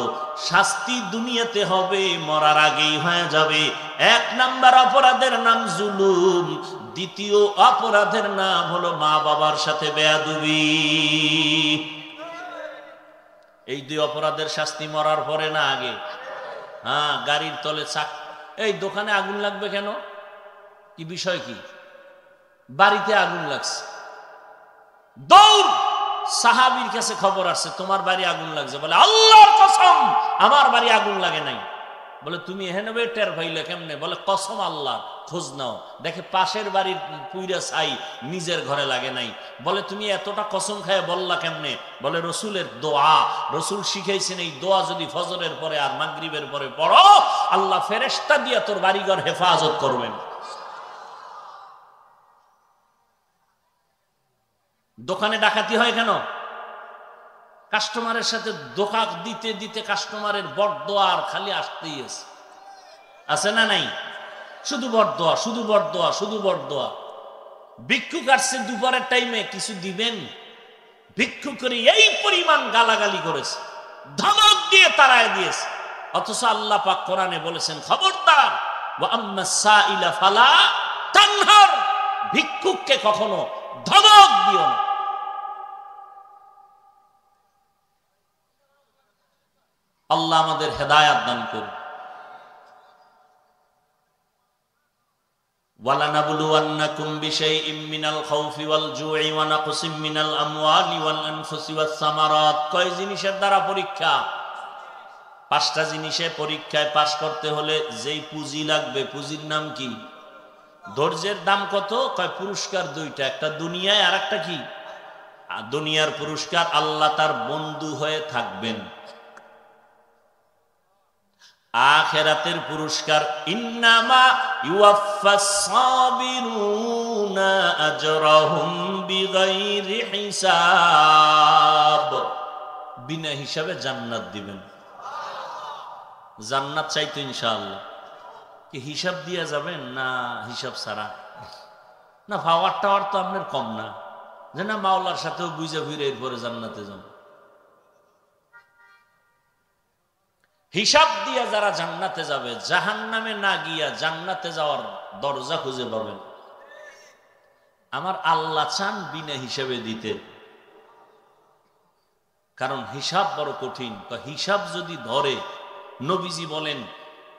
শাস্তি দুনিয়াতে হবে, মরার আগেই হয়ে যাবে। এক নাম্বার অপরাধের নাম জুলুম, দ্বিতীয় অপরাধের নাম হলো মা বাবার সাথে বেয়াদবি। এই দুই অপরাধের শাস্তি মরার পরে না আগে? হ্যাঁ, গাড়ির তলে চাক, এই দোকানে আগুন লাগবে কেন, কি বিষয় কি? বাড়িতে আগুন লাগছে, দৌড়, সাহাবীর কাছে খবর আসছে তোমার বাড়ি আগুন লাগছে, বলে আল্লাহর কসম আমার বাড়ি আগুন লাগে নাই। বলে তুমি এখানে টের পাইলে কেমনে? বলে কসম আল্লাহ, খোঁজ নাও। দেখে পাশের বাড়ির পুইরা ছাই নিজের ঘরে লাগে নাই। বলে তুমি এতটা কসম খায় বললা কেমনে? বলে রসুলের দোয়া, রসুল শিখাইছেন এই দোয়া যদি ফজরের পরে আর মাগরিবের পরে পড়ো আল্লাহ ফেরেশতা দিয়া তোর বাড়িঘর হেফাজত করবেন। দোকানে ডাকাতি হয় কেন? কাস্টমারের সাথে ধোঁকা দিতে দিতে কাস্টমারের বরদোয়া আর খালি আসতেই আছে না নাই? শুধু বরদোয়া, শুধু বরদোয়া, শুধু বরদোয়া। ভিক্ষুক আসছে দুপুরের টাইমে, কিছু দিবেন? ভিক্ষুক করে এই পরিমাণ গালাগালি করেছে, ধমক দিয়ে তাড়ায় দিয়েছে। অথচ আল্লাহ পাক কোরআনে বলেছেন খবরদার, ওয়া আম্মাস সাইলা ফালা তানহার, ভিক্ষুককে কখনো ধমক দিও না। আল্লাহ আমাদের হেদায়াত দান করুন। ওয়ালানাবলুওয়ান্নাকুম বিশাইইম মিনাল খাউফি ওয়াল জুই ওয়া নাকসিম মিনাল আমওয়ালি ওয়াল আনফুসি ওয়াস সামারাত। কয় জিনিসের দ্বারা পরীক্ষা? 5টা জিনিসে পরীক্ষায় পাশ করতে হলে যেই পুঁজি লাগবে, পুঁজির নাম কি? ধৈর্যের দাম কত? কয় পুরস্কার 2টা, একটা দুনিয়ায় আর একটা কি? দুনিয়ার পুরস্কার আল্লাহ তার বন্ধু হয়ে থাকবেন, আখিরাতের পুরস্কার ইন্নামা ইউয়াফফাস সাবিরুনা আজরাহুম বিগাইরি হিসাব, বিনা হিসাবে জান্নাত দিবেন। জান্নাত চাইতো ইনশাআল্লাহ, কি হিসাব দিয়া যাবেন না হিসাব ছাড়া? না পাওয়ার টাওয়ার তো আপনার কম না যে না মাওলার সাথেও বুঝে ফিরে এরপরে জান্নাতে যান। হিসাব দিয়া যারা জান্নাতে যাবে, জাহান্নামে না গিয়া জান্নাতে যাওয়ার দরজা খুঁজে পাবেন। আমার আল্লাহ চান বিনা হিসাবে দিতে, কারণ হিসাব বড় কঠিন। হিসাব যদি ধরে, নবীজি বলেন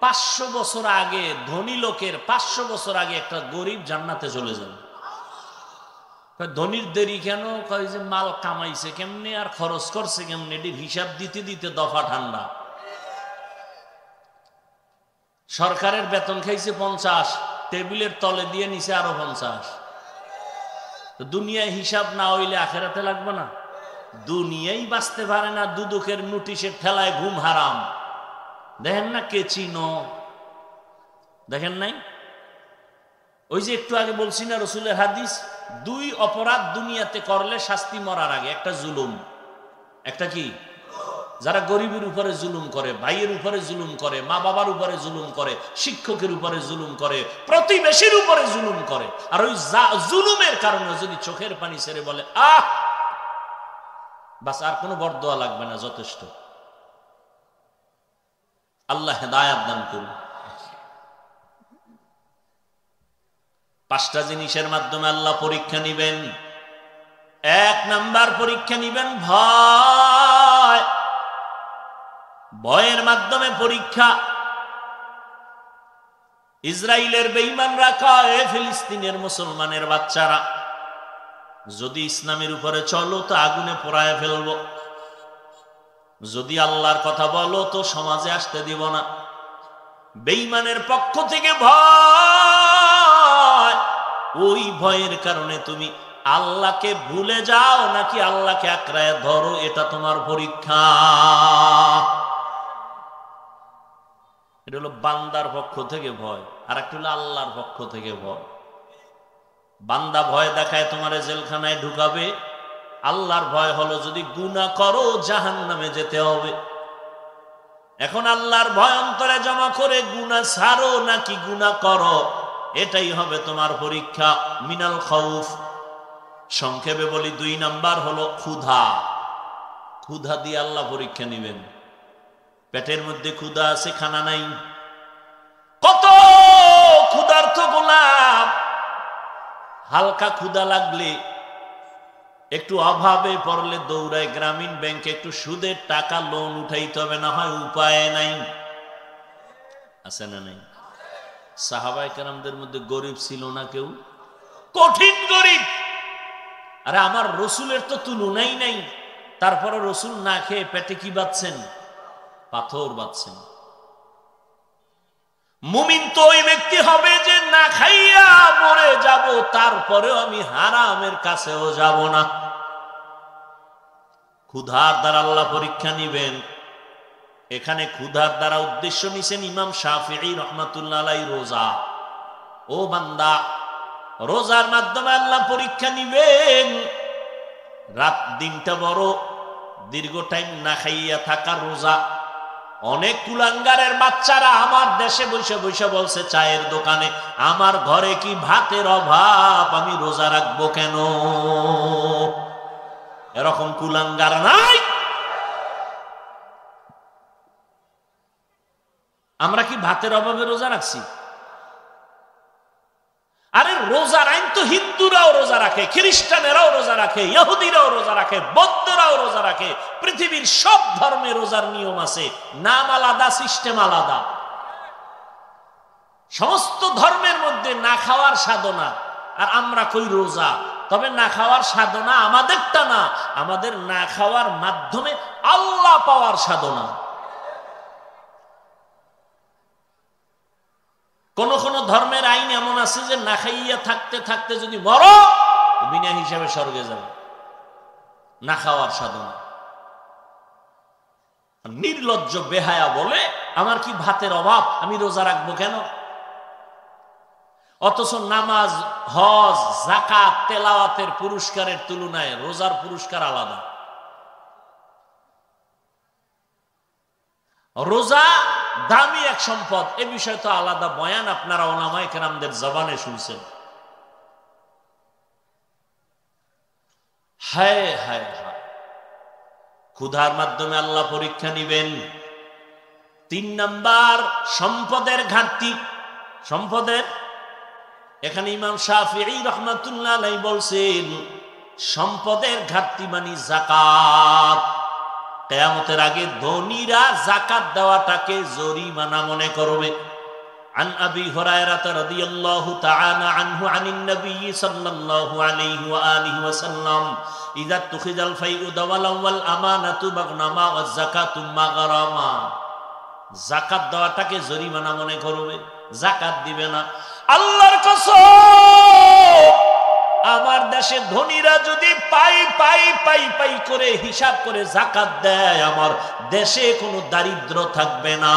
500 বছর আগে ধনী লোকের 500 বছর আগে একটা গরিব জান্নাতে চলে যাবে। ধনীর দেরি কেন? কয় যে মাল কামাইছে কেমনে আর খরচ করছে কেমনে, এটির হিসাব দিতে দিতে দফা ঠান্ডা। সরকারের বেতন খাইছে 50, টেবিলের তলে দিয়ে নিছে আরো 50। দুনিয়ায় হিসাব না হইলে আখেরাতে লাগবে না? দুনিয়াই বাঁচতে পারে না, দুদকের নোটিশের ঠেলায় ঘুম হারাম। দেখেন না কে চিনো, দেখেন নাই? ওই যে একটু আগে বলছি না রসুলের হাদিস, দুই অপরাধ দুনিয়াতে করলে শাস্তি মরার আগে, একটা জুলুম, একটা কি? যারা গরিবের উপরে জুলুম করে, ভাইয়ের উপরে জুলুম করে, মা বাবার উপরে জুলুম করে, শিক্ষকের উপরে জুলুম করে, প্রতিবেশীর উপরে জুলুম করে, আর ওই জুলুমের কারণে যদি চোখের পানি ছেড়ে বলে আহ, বাস আর কোনো বরদোয়া লাগবে না, যথেষ্ট। আল্লাহ হেদায়াত দান করুন। পাঁচটা জিনিসের মাধ্যমে আল্লাহ পরীক্ষা নিবেন। এক নাম্বার পরীক্ষা নিবেন ভয়। ভয়ের মাধ্যমে পরীক্ষা। ইসরায়েলের বেঈমানরা কয়, ফিলিস্তিনের মুসলমানের বাচ্চারা যদি ইসলামের উপরে চলো তো আগুনে পোড়ায় ফেলবো, যদি আল্লাহর কথা বলো তো সমাজে আসতে দিব না। বেঈমানের পক্ষ থেকে ভয়। ওই ভয়ের কারণে তুমি আল্লাহকে ভুলে যাও নাকি আল্লাহকে আঁকড়ায় ধরো, এটা তোমার পরীক্ষা। এটা হলো বান্দার পক্ষ থেকে ভয়, আর একটা হলো আল্লাহর পক্ষ থেকে ভয়। বান্দা ভয় দেখায় তোমারে জেলখানায় ঢুকাবে, আল্লাহর ভয় হলো যদি গুনাহ করো জাহান্নামে যেতে হবে। এখন আল্লাহর ভয় অন্তরে জমা করে গুনাহ ছাড়ো নাকি গুনাহ করো, এটাই হবে তোমার পরীক্ষা। মিনাল খাউফ। সংক্ষেপে বলি, দুই নাম্বার হলো ক্ষুধা। ক্ষুধা দিয়ে আল্লাহ পরীক্ষা নিবেন। পেটের মধ্যে ক্ষুধা আছে, খানা নাই। কত ক্ষুধার্ত গোলাম, হালকা ক্ষুধা লাগলে, একটু অভাবে পড়লে দৌড়ায় গ্রামীণ ব্যাংকে একটু সুদের টাকা লোন উঠাইতে হবে, না হয় উপায় নাই। আছে না নাই? সাহাবায়ে কেরামদের মধ্যে গরিব ছিল না কেউ? কঠিন গরিব। আরে আমার রসুলের তো তুলনাই নাই, তারপরে রসুল না খেয়ে পেটে কি বাঁধছেন? পাথর বাঁধছেন। মুমিন তো ওই ব্যক্তি হবে যে না খাইয়া মরে যাব, তারপরেও আমি হারামের কাছেও যাব না। ক্ষুধার দ্বারা আল্লাহ পরীক্ষা নিবেন। এখানে ক্ষুধার দ্বারা উদ্দেশ্য নিছেন ইমাম শাফিঈ রাহমাতুল্লাহ আলাইহি রোজা। ও বান্দা, রোজার মাধ্যমে আল্লাহ পরীক্ষা নিবেন। রাত দিনটা বড় দীর্ঘ টাইম না খাইয়া থাকা রোজা। অনেক কুলাঙ্গারের বাচ্চারা আমার দেশে বসে বসে বলছে চায়ের দোকানে, আমার ঘরে কি ভাতের অভাব, আমি রোজা রাখবো কেন? এরকম কুলাঙ্গার নাই? আমরা কি ভাতের অভাবে রোজা রাখছি? আরে রোজার আইন তো হিন্দুরাও রোজা রাখে, খ্রিস্টানেরাও রোজা রাখে, ইহুদিরাও রোজা রাখে, বৌদ্ধরাও রোজা রাখে। পৃথিবীর সব ধর্মে রোজার নিয়ম আছে, নাম আলাদা, সিস্টেম আলাদা। সমস্ত ধর্মের মধ্যে না খাওয়ার সাধনা, আর আমরা কই রোজা। তবে না খাওয়ার সাধনা আমাদেরটা না, আমাদের না খাওয়ার মাধ্যমে আল্লাহ পাওয়ার সাধনা। কোন কোন ধর্মের আইন এমন আছে যে না খাইয়া থাকতে থাকতে যদি মরো, বিনা হিসাবে স্বর্গে যাবে। না খাওয়ার সাধনা। নির্লজ্জ বেহায়া বলে আমার কি ভাতের অভাব, আমি রোজা রাখবো কেন? অথচ নামাজ, হজ, যাকাত, তেলাওয়াতের পুরস্কারের তুলনায় রোজার পুরস্কার আলাদা। রোজা দামি এক সম্পদ, এ বিষয়ে তো আলাদা বয়ান আপনারা উলামায়ে কেরামদের জবানে শুনছেন। হায় হায় হায়, ক্ষুধার মাধ্যমে আল্লাহ পরীক্ষা নিবেন। তিন নাম্বার, সম্পদের ঘাটতি। সম্পদের, এখানে ইমাম শাফিঈ রাহমাতুল্লাহ আলাইহি বলছেন সম্পদের ঘাটতি মানে যাকাত। কিয়ামতের আগে ধনীরা যাকাত দেওয়াটাকে জরিমানা মনে করবে। আন আবি হুরায়রা রাদিয়াল্লাহু তাআলা আনহু আনিন নবী সাল্লাল্লাহু আলাইহি ওয়া আলিহি ওয়াসাল্লাম ইযা তুখিজাল ফাইউ দাওয়াল ওয়াল আমানাতু বাগনামা ওয়াজ যাকাতু মাগরামা। যাকাত দেওয়াটাকে জরিমানা মনে করবে, যাকাত দিবে না। আল্লাহর কসম, আমার দেশে ধনীরা যদি পাই পাই পাই পাই করে হিসাব করে যাকাত দেয়, আমার দেশে কোনো দারিদ্র থাকবে না।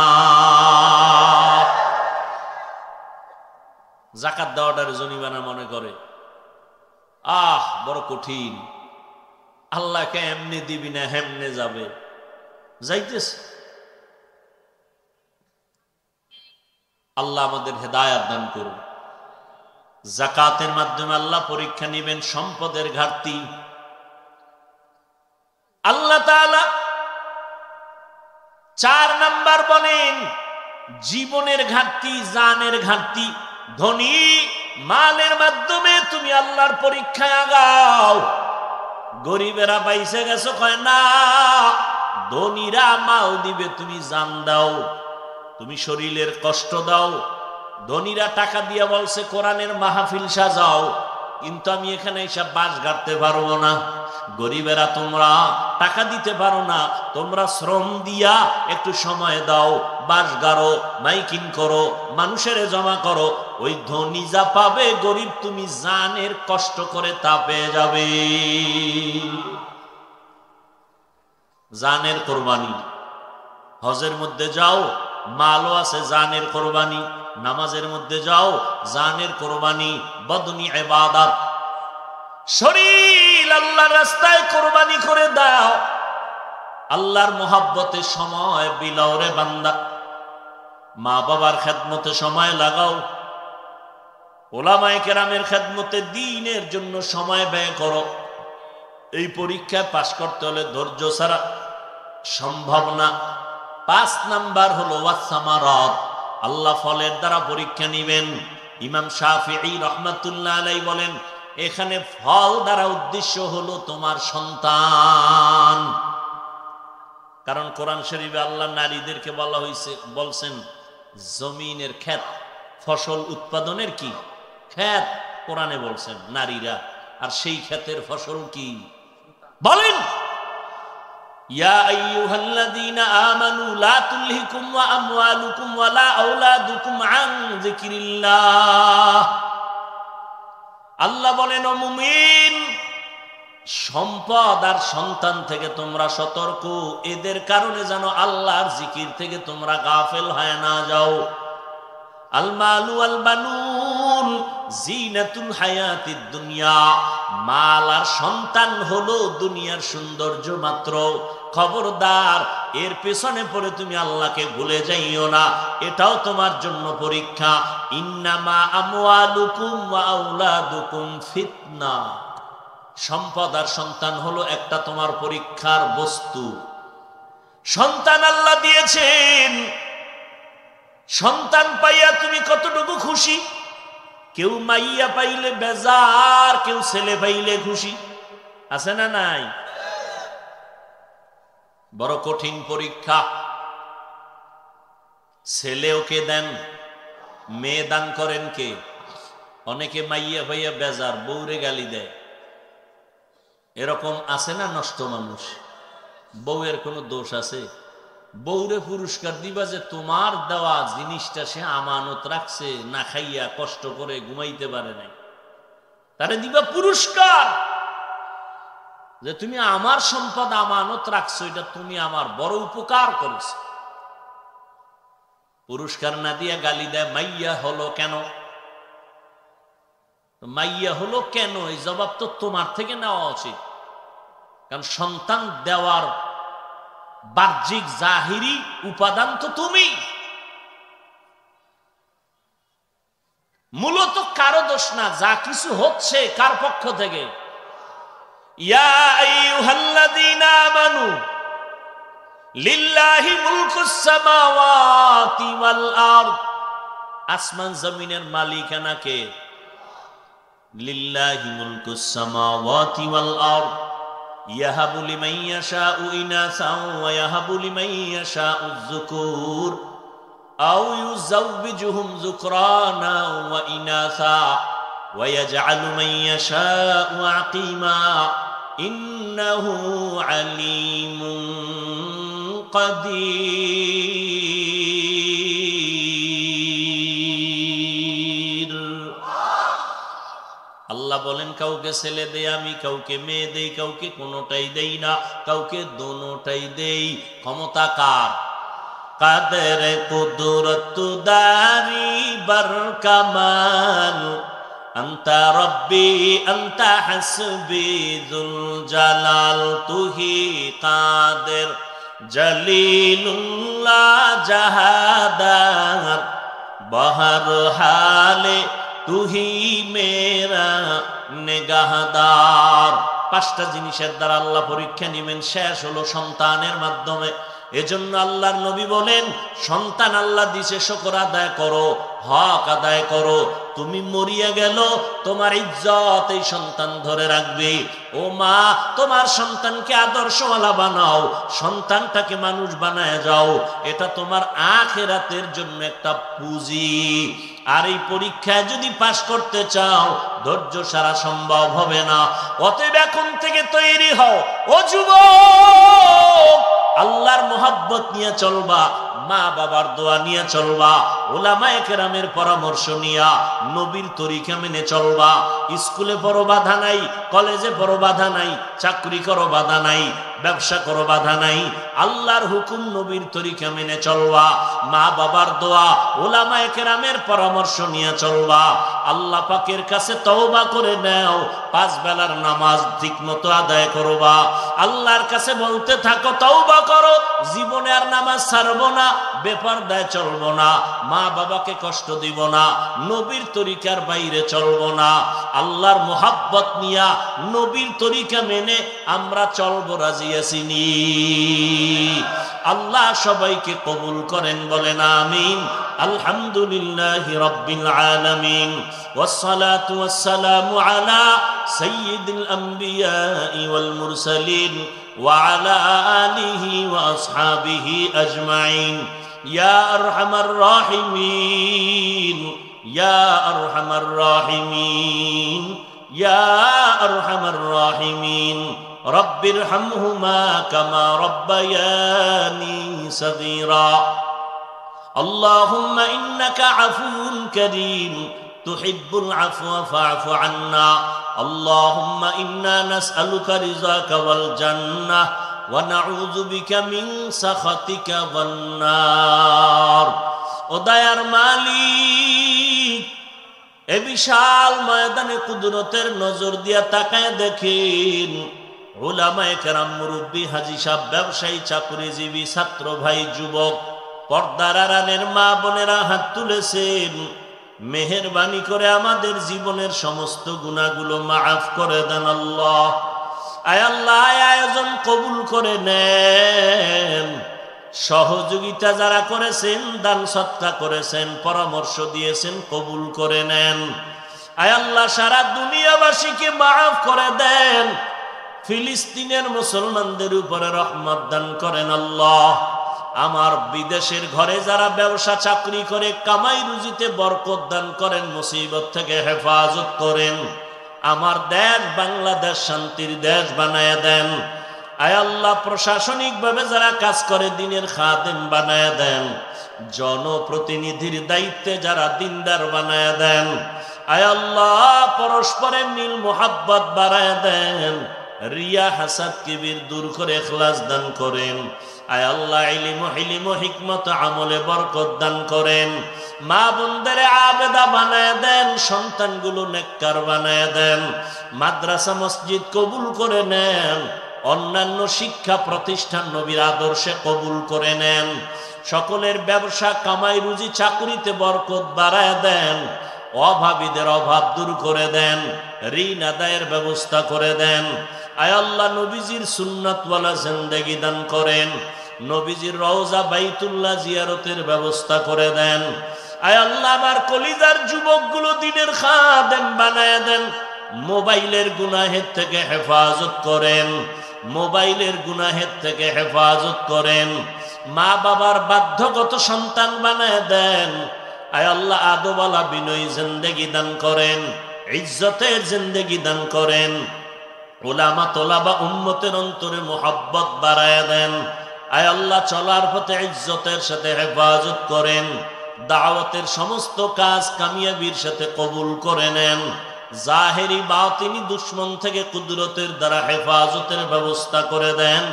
যাকাত দেওয়াটার জরিমানা মনে করে, বড় কঠিন, আল্লাহকে এমনি দিবি না হেমনে যাবে, যাইতেছে। আল্লাহ আমাদের হেদায়েত দান করুন। যাকাতের মাধ্যমে আল্লাহ পরীক্ষা নেবেন সম্পদের ঘাটতি। আল্লাহ তাআলা 4 নাম্বার বলেন জীবনের ঘাটতি, জানের ঘাটতি। ধনী মালের মাধ্যমে তুমি আল্লাহর পরীক্ষায় আগাও। গরিবেরা পাইছে গেছো, কয় না, ধনীরা মাল দিবে, তুমি জান দাও, তুমি শরীরের কষ্ট দাও। ধনীরা টাকা দিয়ে বলছে কোরআনের মাহফিল সাজাও, কিন্তু আমি এখানে এসব বাঁশ গাড়তে পারবো না। গরিবেরা তোমরা টাকা দিতে পারো না, তোমরা শ্রম দিয়া একটু সময় দাও, বাঁশ গাড়ো, মাইকিং করো, মানুষের জমা করো। ওই ধনী যা পাবে, গরিব তুমি জানের কষ্ট করে তা পেয়ে যাবে। জানের কোরবানি। হজের মধ্যে যাও, মালও আছে, জানের কোরবানি। নামাজের মধ্যে যাও, জানের কোরবানি। বদনি ইবাদত, শরীর আল্লাহর রাস্তায় কোরবানি করে দাও। আল্লাহর মোহাব্বতে সময় বিলাও রে বান্দা। মা বাবার খেদমতে সময় লাগাও, ওলামায়ে কেরামের খেদমতে, দ্বীনের জন্য সময় ব্যয় করো। এই পরীক্ষায় পাশ করতে হলে ধৈর্য ছাড়া সম্ভব না। 5 নাম্বার হলো ওয়াসসামারাত, আল্লাহ ফলের দ্বারা পরীক্ষা নিবেন। ইমাম শাফিঈ রাহমাতুল্লাহ আলাইহি বলেন, এখানে ফল দ্বারা উদ্দেশ্য হলো তোমার সন্তান। কারণ কোরআন শরীফে আল্লাহ নারীদেরকে বলা হয়েছে, বলছেন জমিনের ক্ষেত, ফসল উৎপাদনের কি ক্ষেত, কোরআনে বলছেন নারীরা। আর সেই ক্ষেতের ফসল কি বলেন? ইয়া আইয়ুহাল্লাযীনা আমানু লা তুলহিকুম ওয়া আমওয়ালুকুম ওয়া লা আওলাদুকুম আন যিকরিল্লাহ। আল্লাহ বলেন, ও মুমিন, সম্পদ আর সন্তান থেকে তোমরা সতর্ক, এদের কারণে যেন আল্লাহর জিকির থেকে তোমরা গাফেল হয়ে না যাও। আল মালু ওয়াল বানুন জিনাতুল হায়াতিদ দুনিয়া, মাল আর সন্তান হলো দুনিয়ার সৌন্দর্য মাত্র। খবরদার, এর পেছনে পড়ে তুমি আল্লাহকে ভুলে যাইও না, এটাও তোমার জন্য পরীক্ষা। ইন্নামা আমওয়ালুকুম ওয়া আওলাদুকুম ফিতনা, সম্পদ আর সন্তান হলো একটা তোমার পরীক্ষার বস্তু। সন্তান আল্লাহ দিয়েছেন, সন্তান পাইয়া তুমি কতটুকু খুশি? কেউ মাইয়া পাইলে বেজার, কেউ ছেলে পাইলে খুশি, আছে না নাই? বড় কঠিন পরীক্ষা। ছেলেও কে দেন, মেয়ে দান করেন কে? অনেকে মাইয়া পাইয়া বেজার, বউরে গালি দেয়। এরকম আছে না নষ্ট মানুষ? বউয়ের কোনো দোষ আছে? বউরে পুরস্কার দিবা যে তোমার দেওয়া জিনিসটা সে আমানত রাখছে, না খাইয়া কষ্ট করে ঘুমাইতে পারে নাই, তারে দিবা পুরস্কার যে তুমি আমার সম্পদ আমানত রাখছো, এটা তুমি আমার বড় উপকার করেছো। পুরস্কার না দিয়া গালি দেয়, মাইয়া হলো কেন? মাইয়া হলো কেন, এই জবাব তো তোমার থেকে নেওয়া উচিত। কারণ সন্তান দেওয়ার বাহ্যিক জাহিরি উপাদান তো তুমি। মূলত কারো দোষ না, যা কিছু হচ্ছে কার পক্ষ থেকে? ইয়া আইয়ুহাল্লাযীনা আমানু লিল্লাহি মুলকুস সামাওয়াতি ওয়াল আরদ, আসমান জমিনের মালিকানা কে? লিল্লাহি মুলকুস সামাওয়াতি ওয়াল আরদ ইয়াহাবু লিমান ইয়াশাউ ইনাসান ওয়া ইয়াহাবু লিমান ইয়াশাউ যুকুর আও ইউযাওবিজুহুম যুকরানা ওয়া ইনাসা ওয়া ইয়াজআলু মান ইয়াশাউ আকিমা ইন্নাহু আলীমুন কাদির। আল্লাহ বলেন কাউকে ছেলে দেই আমি, কাউকে মেয়ে দেই, কাউকে কোনোটাই দেই না, কাউকে দোনোটাই দেই। ক্ষমতা কার? কাদের কুদরত দারি বার কামাল, আন্তা রব্বি আন্তা হাসবি যুল জালাল, তুহি কাদের জলিলুল্লাহ জাহাদার, বহর হালে তুহি মেরা নেগাহদার। পাঁচটা জিনিসের দ্বারা আল্লাহ পরীক্ষা নেবেন, শেষ হলো সন্তানের মাধ্যমে। এজন্য আল্লাহর নবী বলেন, সন্তান আল্লাহ দিছে শুকর আদায় করো, হক আদায় করো। তুমি মরিয়া গেল, তোমার ইজ্জত এই সন্তান ধরে রাখবে। ও মা, তোমার সন্তানকে আদর্শওয়ালা বানাও, সন্তানটাকে মানুষ বানায় যাও। এটা তোমার আখিরাতের জন্য একটা পুঁজি। আর এই পরীক্ষায় যদি পাশ করতে চাও, ধৈর্য সারা সম্ভব হবে না। অতএব এখন থেকে তৈরি হও। ও যুবক, আল্লাহর মোহাব্বত নিয়ে চলবা, মা বাবার দোয়া নিয়ে চলবা, উলামায়ে কেরামের পরামর্শ নিয়া নবীর তরিকা মেনে চলবা। স্কুলে বড় বাধা নাই, কলেজে বড় বাধা নাই, চাকরি করো বাধা নাই, ব্যবসা করো বাধা নাই। আল্লাহর হুকুম নবীর তরিকা মেনে চলবা, মা বাবার দোয়া উলামায়ে কেরামের পরামর্শ নিয়ে চলবা। আল্লাহ পাকের কাছে তওবা করে নাও, 5 বেলার নামাজ ঠিকমতো আদায় করবা। আল্লাহর কাছে বলতে থাকো, তওবা করো, জীবনে আর নামাজ ছাড়বো না, বেপরদায় চলবো না, মা বাবাকে কষ্ট দিব না, নবীর তরিকার বাইরে চলবো না। আল্লাহর মোহাব্বত নিয়া নবীর তরিকা মেনে আমরা চলবো, রাজি আছিনি? আল্লাহ সবাইকে কবুল করেন, বলেন আমিন। আলহামদুলিল্লাহি রাব্বিল আলামিন, ওয়াসসালাতু ওয়াসসালামু আলা সাইয়্যিদিল আমবিয়াই ওয়াল মুরসালিন ওয়া আলা আলিহি ওয়া আসহাবিহি আজমাইন। ইয়া আরহামার রাহিমিন, ইয়া আরহামার রাহিমিন, ইয়া আরহামার রাহিমিন। রব্বিরহামহুমা কামা রব্বায়ানি সগীরা। আল্লাহুম্মা ইন্নাকা আফুউন কারীম তুহিব্বুল আফওয়া ফা'ফু আন্না। আল্লাহুম্মা ইন্না নাসআলুকা রিযাকা ওয়াল জান্নাহ ওয়া নাউযু বিকা মিন সাখাতিকা ওয়ান নার। ও দয়ার মালিক, এ বিশাল ময়দানে কুদরতের নজর দিয়া তাকায় দেখেন, উলামায়ে কেরাম, মুরব্বী, হাজী সাহেব, ব্যবসায়ী, চাকরিজীবী, ছাত্র ভাই, যুবক, পর্দার আড়ালের মা বোনেরা হাত তুলেছেন। মেহেরবানি করে আমাদের জীবনের সমস্ত গুনাহগুলো মাফ করে দেন আল্লাহ। আয় আল্লাহ, আয়োজন কবুল করে নেন। সহযোগিতা যারা করেছেন, দান সৎকা করেছেন, পরামর্শ দিয়েছেন, কবুল করে নেন। আয় আল্লাহ, সারা দুনিয়াবাসীকে মাফ করে দেন। ফিলিস্তিনের মুসলমানদের উপরে রহমত দান করেন আল্লাহ। আমার বিদেশের ঘরে যারা ব্যবসা চাকরি করে কামাই রুজিতে বরকত দান করেন, মুসিবত থেকে হেফাজত করেন। আমার দেশ বাংলাদেশ শান্তির দেশ বানায় দেন। আয় আল্লাহ, প্রশাসনিক ভাবে যারা কাজ করে দিনের খাদেম বানায় দেন। জনপ্রতিনিধির দায়িত্বে যারা দিনদার বানায় দেন। আয় আল্লাহ, পরস্পরের মিল মোহাব্বত বাড়ায় দেন। রিয়া হাসাদ কিবির দূর করে ইখলাস দান করেন। আয় আল্লাহ, ইলম ও হিকমত আমলে বরকত দান করেন। মা বোনদের আবেদা বানায় দেন, সন্তানগুলো নেককার বানায় দেন। মাদ্রাসা মসজিদ কবুল করে নেন। অন্যান্য শিক্ষা প্রতিষ্ঠান নবীর আদর্শে কবুল করে নেন। সকলের ব্যবসা, কামাই, রুজি, চাকরিতে বরকত বাড়ায় দেন। অভাবীদের অভাব দূর করে দেন। ঋণ আদায়ের ব্যবস্থা করে দেন। আয় আল্লাহ, নবীজির সুন্নাতওয়ালা জিন্দেগি দান করেন। নবীজির রওজা বাইতুল্লাহ জিয়ারতের ব্যবস্থা করে দেন। আয় আল্লাহ, আমার কলিজার যুবকগুলো দিনের খাদেম বানায় দেন। মোবাইলের গুনাহের থেকে হেফাজত করেন। মোবাইলের গুনাহের থেকে হেফাজত করেন। মা বাবার বাধ্যগত সন্তান বানায় দেন। আয় আল্লাহ, আদবওয়ালা বিনয়ী জিন্দেগি দান করেন। ইজ্জতের জিন্দেগি দান করেন। উলামা তোলাবা উম্মতের অন্তরে মোহাব্বত বাড়ায় দেন। আয় আল্লাহ, চলার পথে ইজ্জতের সাথে হেফাজত করেন। দাওয়াতের সমস্ত কাজ কামিয়াবির সাথে কবুল করে নেন। জাহেরি বাতিনি দুশ্মন থেকে কুদরতের দ্বারা হেফাজতের ব্যবস্থা করে দেন।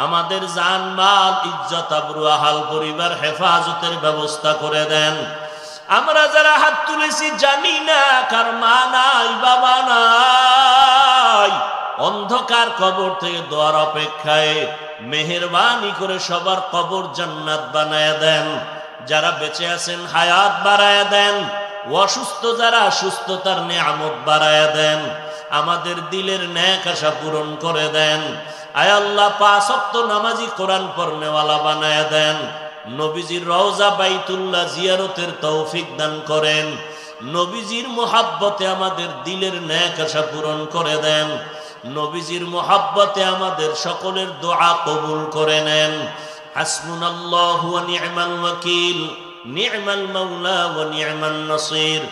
আমাদের জানমাল ইজ্জত আবরু আহাল পরিবার হেফাজতের ব্যবস্থা করে দেন। আমরা যারা হাত তুলেছি জানি না কার মা নাই বাবা নাই, অন্ধকার কবর থেকে দোয়ার অপেক্ষায়, মেহেরবানি করে সবার কবর জান্নাত বানায় দেন। যারা বেঁচে আছেন হায়াত বাড়ায় দেন, অসুস্থ যারা সুস্থতার নেয়ামত বাড়ায় দেন। আমাদের দিলের নেক আশা পূরণ করে দেন। আয় আল্লাহ, 5 ওয়াক্ত নামাজি কোরআন পড়নেওয়ালা বানায় দেন। নবীজির রওজা বাইতুল্লাহ জিয়ারতের তৌফিক দান করেন। নবীজির মুহাব্বতে আমাদের দিলের নেক আশা পূরণ করে দেন। নবীজির মুহাব্বতে আমাদের সকলের দোয়া কবুল করে নেন। হাসবুনাল্লাহু ওয়া নি'মাল ওয়াকিল, নি'মাল মাওলা ওয়া নি'মান নাসির।